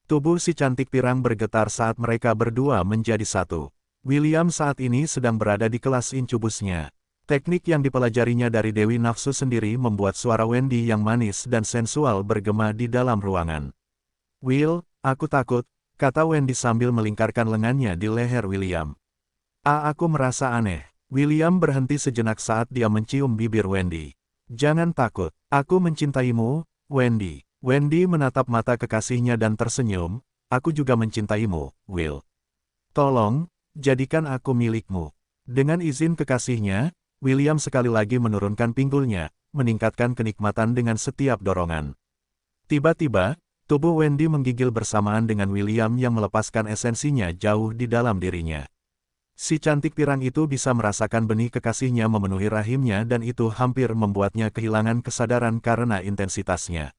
Tubuh si cantik pirang bergetar saat mereka berdua menjadi satu. William saat ini sedang berada di kelas incubusnya. Teknik yang dipelajarinya dari Dewi Nafsu sendiri membuat suara Wendy yang manis dan sensual bergema di dalam ruangan. "Will, aku takut," kata Wendy sambil melingkarkan lengannya di leher William. Aku merasa aneh." William berhenti sejenak saat dia mencium bibir Wendy. "Jangan takut, aku mencintaimu, Wendy." Wendy menatap mata kekasihnya dan tersenyum, "Aku juga mencintaimu, Will. Tolong, jadikan aku milikmu." Dengan izin kekasihnya, William sekali lagi menurunkan pinggulnya, meningkatkan kenikmatan dengan setiap dorongan. Tiba-tiba, tubuh Wendy menggigil bersamaan dengan William yang melepaskan esensinya jauh di dalam dirinya. Si cantik pirang itu bisa merasakan benih kekasihnya memenuhi rahimnya dan itu hampir membuatnya kehilangan kesadaran karena intensitasnya.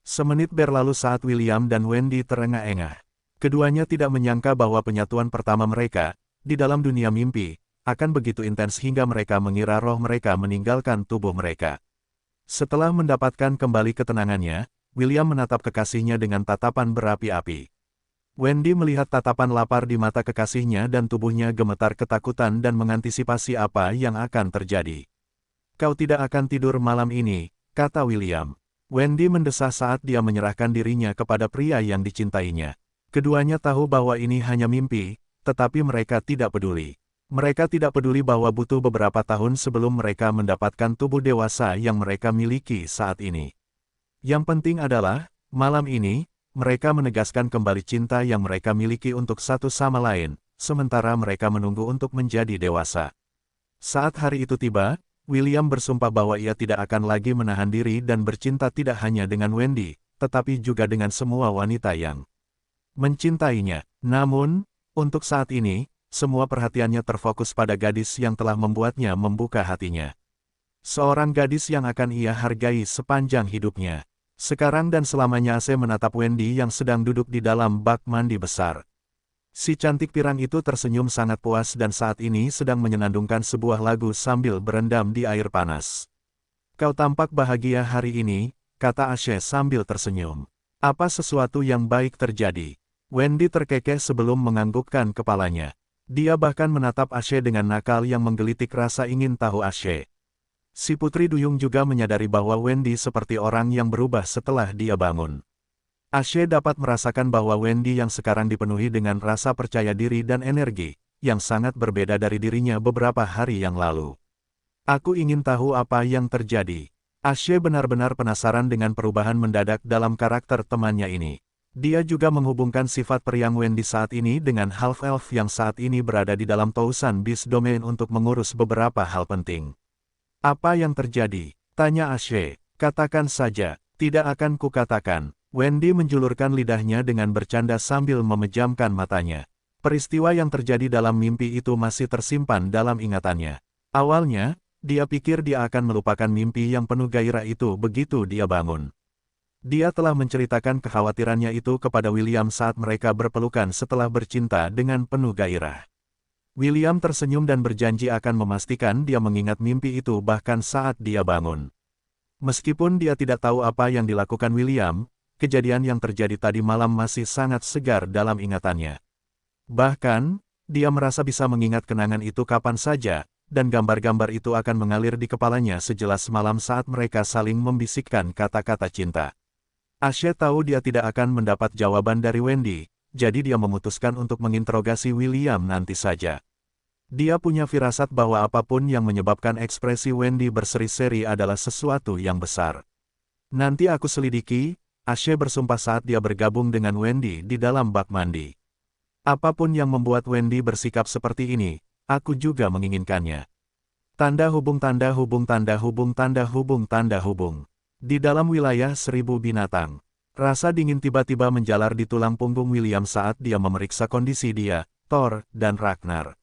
Semenit berlalu saat William dan Wendy terengah-engah. Keduanya tidak menyangka bahwa penyatuan pertama mereka, di dalam dunia mimpi, akan begitu intens hingga mereka mengira roh mereka meninggalkan tubuh mereka. Setelah mendapatkan kembali ketenangannya, William menatap kekasihnya dengan tatapan berapi-api. Wendy melihat tatapan lapar di mata kekasihnya dan tubuhnya gemetar ketakutan dan mengantisipasi apa yang akan terjadi. "Kau tidak akan tidur malam ini," kata William. Wendy mendesah saat dia menyerahkan dirinya kepada pria yang dicintainya. Keduanya tahu bahwa ini hanya mimpi, tetapi mereka tidak peduli. Mereka tidak peduli bahwa butuh beberapa tahun sebelum mereka mendapatkan tubuh dewasa yang mereka miliki saat ini. Yang penting adalah, malam ini, mereka menegaskan kembali cinta yang mereka miliki untuk satu sama lain, sementara mereka menunggu untuk menjadi dewasa. Saat hari itu tiba, William bersumpah bahwa ia tidak akan lagi menahan diri dan bercinta tidak hanya dengan Wendy, tetapi juga dengan semua wanita yang mencintainya. Namun, untuk saat ini, semua perhatiannya terfokus pada gadis yang telah membuatnya membuka hatinya. Seorang gadis yang akan ia hargai sepanjang hidupnya. Sekarang dan selamanya Ace menatap Wendy yang sedang duduk di dalam bak mandi besar. Si cantik pirang itu tersenyum sangat puas dan saat ini sedang menyenandungkan sebuah lagu sambil berendam di air panas. "Kau tampak bahagia hari ini," kata Ace sambil tersenyum. "Apa sesuatu yang baik terjadi?" Wendy terkekeh sebelum menganggukkan kepalanya. Dia bahkan menatap Ace dengan nakal yang menggelitik rasa ingin tahu Ace. Si putri duyung juga menyadari bahwa Wendy seperti orang yang berubah setelah dia bangun. Ace dapat merasakan bahwa Wendy yang sekarang dipenuhi dengan rasa percaya diri dan energi, yang sangat berbeda dari dirinya beberapa hari yang lalu. "Aku ingin tahu apa yang terjadi." Ace benar-benar penasaran dengan perubahan mendadak dalam karakter temannya ini. Dia juga menghubungkan sifat periang Wendy saat ini dengan half-elf yang saat ini berada di dalam Tousan Beast Domain untuk mengurus beberapa hal penting. "Apa yang terjadi?" tanya Ace. "Katakan saja." "Tidak akan kukatakan." Wendy menjulurkan lidahnya dengan bercanda sambil memejamkan matanya. Peristiwa yang terjadi dalam mimpi itu masih tersimpan dalam ingatannya. Awalnya, dia pikir dia akan melupakan mimpi yang penuh gairah itu begitu dia bangun. Dia telah menceritakan kekhawatirannya itu kepada William saat mereka berpelukan setelah bercinta dengan penuh gairah. William tersenyum dan berjanji akan memastikan dia mengingat mimpi itu bahkan saat dia bangun. Meskipun dia tidak tahu apa yang dilakukan William, kejadian yang terjadi tadi malam masih sangat segar dalam ingatannya. Bahkan, dia merasa bisa mengingat kenangan itu kapan saja, dan gambar-gambar itu akan mengalir di kepalanya sejelas malam saat mereka saling membisikkan kata-kata cinta. Ace tahu dia tidak akan mendapat jawaban dari Wendy, jadi dia memutuskan untuk menginterogasi William nanti saja. Dia punya firasat bahwa apapun yang menyebabkan ekspresi Wendy berseri-seri adalah sesuatu yang besar. "Nanti aku selidiki," Ace bersumpah saat dia bergabung dengan Wendy di dalam bak mandi. "Apapun yang membuat Wendy bersikap seperti ini, aku juga menginginkannya." Tanda hubung tanda hubung tanda hubung tanda hubung tanda hubung. Di dalam wilayah 1000 binatang. Rasa dingin tiba-tiba menjalar di tulang punggung William saat dia memeriksa kondisi dia, Thor, dan Ragnar.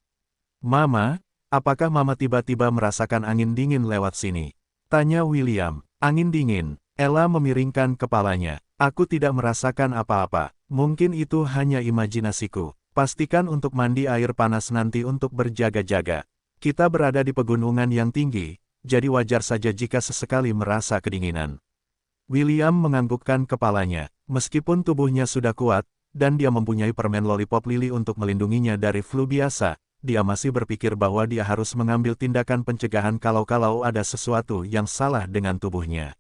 "Mama, apakah Mama tiba-tiba merasakan angin dingin lewat sini?" tanya William. "Angin dingin?" Ella memiringkan kepalanya. "Aku tidak merasakan apa-apa. Mungkin itu hanya imajinasiku. Pastikan untuk mandi air panas nanti untuk berjaga-jaga. Kita berada di pegunungan yang tinggi, jadi wajar saja jika sesekali merasa kedinginan." William menganggukkan kepalanya. Meskipun tubuhnya sudah kuat, dan dia mempunyai permen lollipop lili untuk melindunginya dari flu biasa, dia masih berpikir bahwa dia harus mengambil tindakan pencegahan kalau ada sesuatu yang salah dengan tubuhnya.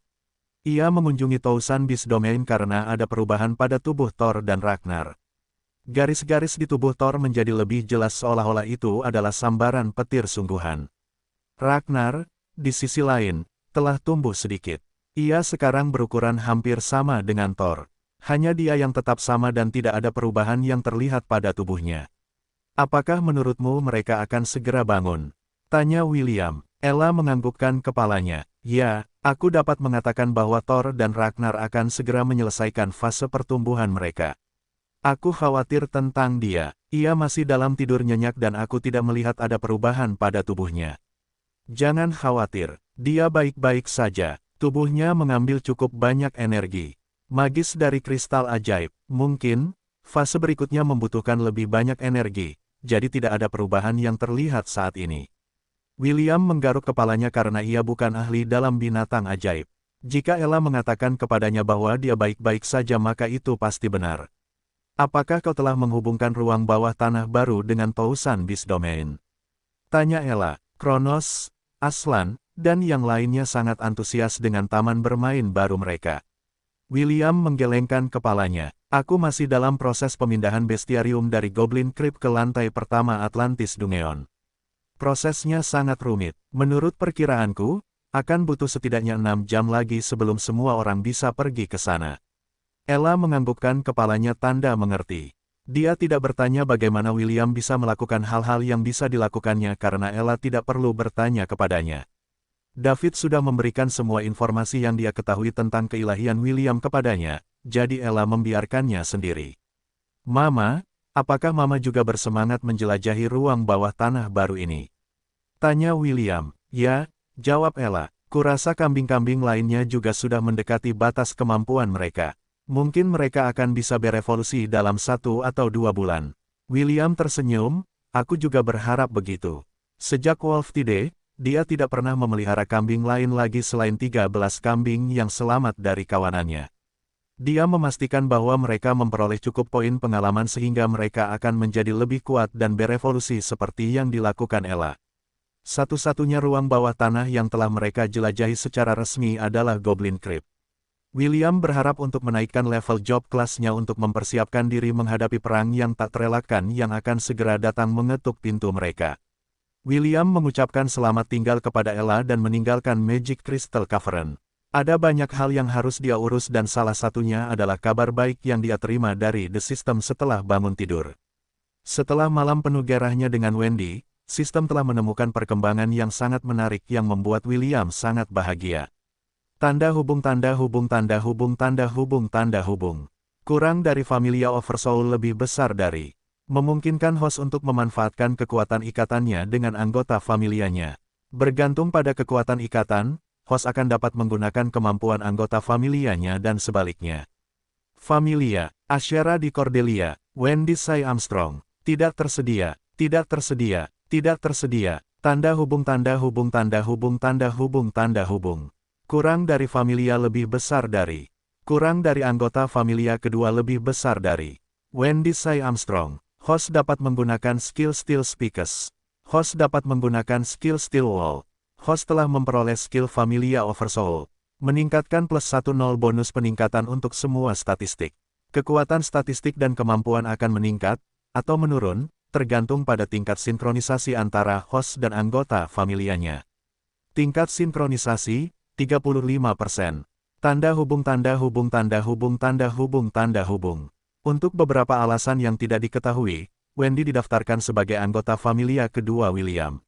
Ia mengunjungi Tousan Beast Domain karena ada perubahan pada tubuh Thor dan Ragnar. Garis-garis di tubuh Thor menjadi lebih jelas seolah-olah itu adalah sambaran petir sungguhan. Ragnar, di sisi lain, telah tumbuh sedikit. Ia sekarang berukuran hampir sama dengan Thor. Hanya dia yang tetap sama dan tidak ada perubahan yang terlihat pada tubuhnya. Apakah menurutmu mereka akan segera bangun? Tanya William. Ella menganggukkan kepalanya. Ya, aku dapat mengatakan bahwa Thor dan Ragnar akan segera menyelesaikan fase pertumbuhan mereka. Aku khawatir tentang dia. Ia masih dalam tidur nyenyak dan aku tidak melihat ada perubahan pada tubuhnya. Jangan khawatir, dia baik-baik saja. Tubuhnya mengambil cukup banyak energi. Magis dari kristal ajaib. Mungkin, fase berikutnya membutuhkan lebih banyak energi, jadi tidak ada perubahan yang terlihat saat ini. William menggaruk kepalanya karena ia bukan ahli dalam binatang ajaib. Jika Ella mengatakan kepadanya bahwa dia baik-baik saja maka itu pasti benar. Apakah kau telah menghubungkan ruang bawah tanah baru dengan Tousan Beast Domain? Tanya Ella. Kronos, Aslan, dan yang lainnya sangat antusias dengan taman bermain baru mereka. William menggelengkan kepalanya. Aku masih dalam proses pemindahan bestiarium dari Goblin Crypt ke lantai pertama Atlantis Dungeon. Prosesnya sangat rumit. Menurut perkiraanku, akan butuh setidaknya 6 jam lagi sebelum semua orang bisa pergi ke sana. Ella menganggukkan kepalanya tanda mengerti. Dia tidak bertanya bagaimana William bisa melakukan hal-hal yang bisa dilakukannya karena Ella tidak perlu bertanya kepadanya. David sudah memberikan semua informasi yang dia ketahui tentang keilahian William kepadanya, jadi Ella membiarkannya sendiri. Mama, apakah Mama juga bersemangat menjelajahi ruang bawah tanah baru ini? Tanya William. Ya, jawab Ella. Kurasa kambing-kambing lainnya juga sudah mendekati batas kemampuan mereka. Mungkin mereka akan bisa berevolusi dalam 1 atau 2 bulan. William tersenyum, aku juga berharap begitu. Sejak Wolf Tide, dia tidak pernah memelihara kambing lain lagi selain 13 kambing yang selamat dari kawanannya. Dia memastikan bahwa mereka memperoleh cukup poin pengalaman sehingga mereka akan menjadi lebih kuat dan berevolusi seperti yang dilakukan Ella. Satu-satunya ruang bawah tanah yang telah mereka jelajahi secara resmi adalah Goblin Crypt. William berharap untuk menaikkan level job kelasnya untuk mempersiapkan diri menghadapi perang yang tak terelakkan yang akan segera datang mengetuk pintu mereka. William mengucapkan selamat tinggal kepada Ella dan meninggalkan Magic Crystal Cavern. Ada banyak hal yang harus dia urus dan salah satunya adalah kabar baik yang dia terima dari The System setelah bangun tidur. Setelah malam penuh gerahnya dengan Wendy, System telah menemukan perkembangan yang sangat menarik yang membuat William sangat bahagia. Tanda hubung tanda hubung tanda hubung tanda hubung tanda hubung. Kurang dari Familia Oversoul lebih besar dari. Memungkinkan host untuk memanfaatkan kekuatan ikatannya dengan anggota familianya. Bergantung pada kekuatan ikatan, host akan dapat menggunakan kemampuan anggota familianya dan sebaliknya. Familia, Ashera di Cordelia, Wendy Sai Armstrong. Tidak tersedia, tidak tersedia, tidak tersedia. Tanda hubung tanda hubung tanda hubung tanda hubung tanda hubung. Kurang dari familia lebih besar dari. Kurang dari anggota familia kedua lebih besar dari. Wendy Sai Armstrong. Host dapat menggunakan skill Steel Speakers. Host dapat menggunakan skill Steel Wall. Host telah memperoleh skill Familia Oversoul. Meningkatkan +10 bonus peningkatan untuk semua statistik. Kekuatan statistik dan kemampuan akan meningkat, atau menurun, tergantung pada tingkat sinkronisasi antara host dan anggota familianya. Tingkat sinkronisasi, 35%. Tanda hubung tanda hubung tanda hubung tanda hubung tanda hubung. Untuk beberapa alasan yang tidak diketahui, Wendy didaftarkan sebagai anggota familia kedua William.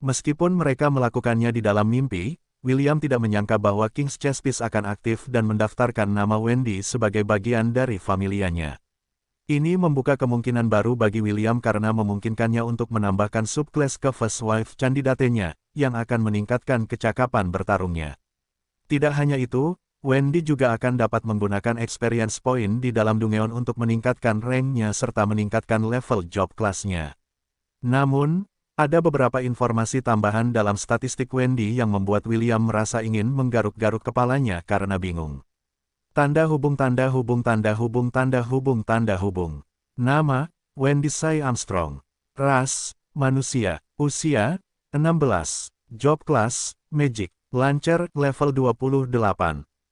Meskipun mereka melakukannya di dalam mimpi, William tidak menyangka bahwa King's Chess Piece akan aktif dan mendaftarkan nama Wendy sebagai bagian dari familianya. Ini membuka kemungkinan baru bagi William karena memungkinkannya untuk menambahkan subclass ke First Wife candidatenya, yang akan meningkatkan kecakapan bertarungnya. Tidak hanya itu, Wendy juga akan dapat menggunakan experience point di dalam Dungeon untuk meningkatkan rank-nya serta meningkatkan level job class-nya. Namun, ada beberapa informasi tambahan dalam statistik Wendy yang membuat William merasa ingin menggaruk-garuk kepalanya karena bingung. Tanda hubung tanda hubung tanda hubung tanda hubung tanda hubung. Nama, Wendy Sai Armstrong. Ras, manusia. Usia, 16. Job class, Magic. Lancer, level 28.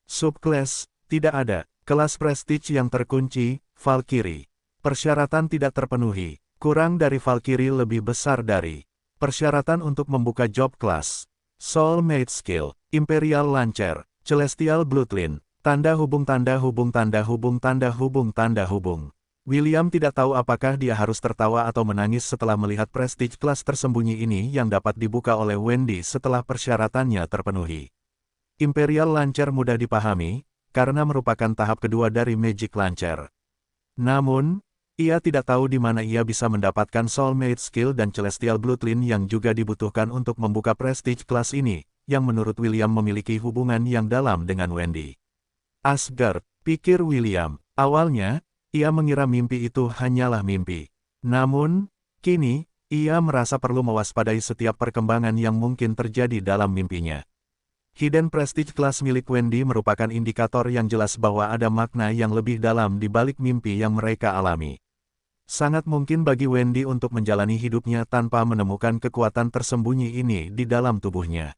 Subclass, tidak ada. Kelas prestige yang terkunci, Valkyrie. Persyaratan tidak terpenuhi. Kurang dari Valkyrie lebih besar dari. Persyaratan untuk membuka job class. Soulmate skill, Imperial Lancer, Celestial Bloodline. Tanda hubung tanda hubung tanda hubung tanda hubung tanda hubung. William tidak tahu apakah dia harus tertawa atau menangis setelah melihat prestige kelas tersembunyi ini yang dapat dibuka oleh Wendy setelah persyaratannya terpenuhi. Imperial Lancer mudah dipahami, karena merupakan tahap kedua dari Magic Lancer. Namun, ia tidak tahu di mana ia bisa mendapatkan Soulmate skill dan Celestial Bloodline yang juga dibutuhkan untuk membuka prestige kelas ini, yang menurut William memiliki hubungan yang dalam dengan Wendy. Asgard, pikir William. Awalnya, ia mengira mimpi itu hanyalah mimpi. Namun, kini, ia merasa perlu mewaspadai setiap perkembangan yang mungkin terjadi dalam mimpinya. Hidden Prestige Class milik Wendy merupakan indikator yang jelas bahwa ada makna yang lebih dalam di balik mimpi yang mereka alami. Sangat mungkin bagi Wendy untuk menjalani hidupnya tanpa menemukan kekuatan tersembunyi ini di dalam tubuhnya.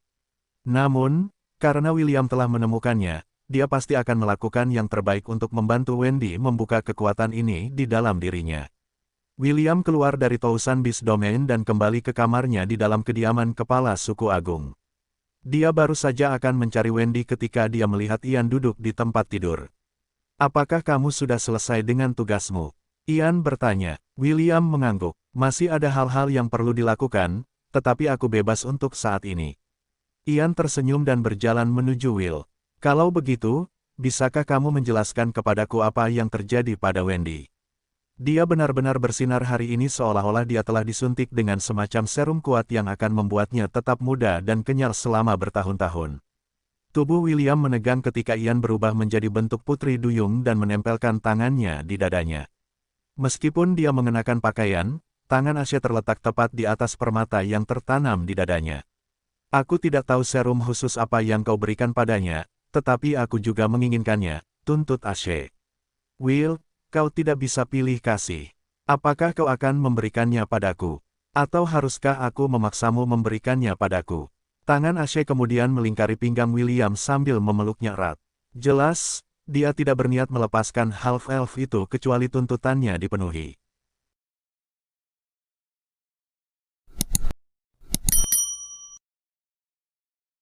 Namun, karena William telah menemukannya, dia pasti akan melakukan yang terbaik untuk membantu Wendy membuka kekuatan ini di dalam dirinya. William keluar dari Thousand Beast Domain dan kembali ke kamarnya di dalam kediaman kepala suku agung. Dia baru saja akan mencari Wendy ketika dia melihat Ian duduk di tempat tidur. "Apakah kamu sudah selesai dengan tugasmu?" Ian bertanya. William mengangguk. "Masih ada hal-hal yang perlu dilakukan, tetapi aku bebas untuk saat ini." Ian tersenyum dan berjalan menuju Will. "Kalau begitu, bisakah kamu menjelaskan kepadaku apa yang terjadi pada Wendy?" Dia benar-benar bersinar hari ini seolah-olah dia telah disuntik dengan semacam serum kuat yang akan membuatnya tetap muda dan kenyal selama bertahun-tahun. Tubuh William menegang ketika Ian berubah menjadi bentuk putri duyung dan menempelkan tangannya di dadanya. Meskipun dia mengenakan pakaian, tangan Ashe terletak tepat di atas permata yang tertanam di dadanya. "Aku tidak tahu serum khusus apa yang kau berikan padanya, tetapi aku juga menginginkannya," tuntut Ashe. "Will, kau tidak bisa pilih kasih. Apakah kau akan memberikannya padaku? Atau haruskah aku memaksamu memberikannya padaku?" Tangan Ashe kemudian melingkari pinggang William sambil memeluknya erat. Jelas, dia tidak berniat melepaskan half-elf itu kecuali tuntutannya dipenuhi.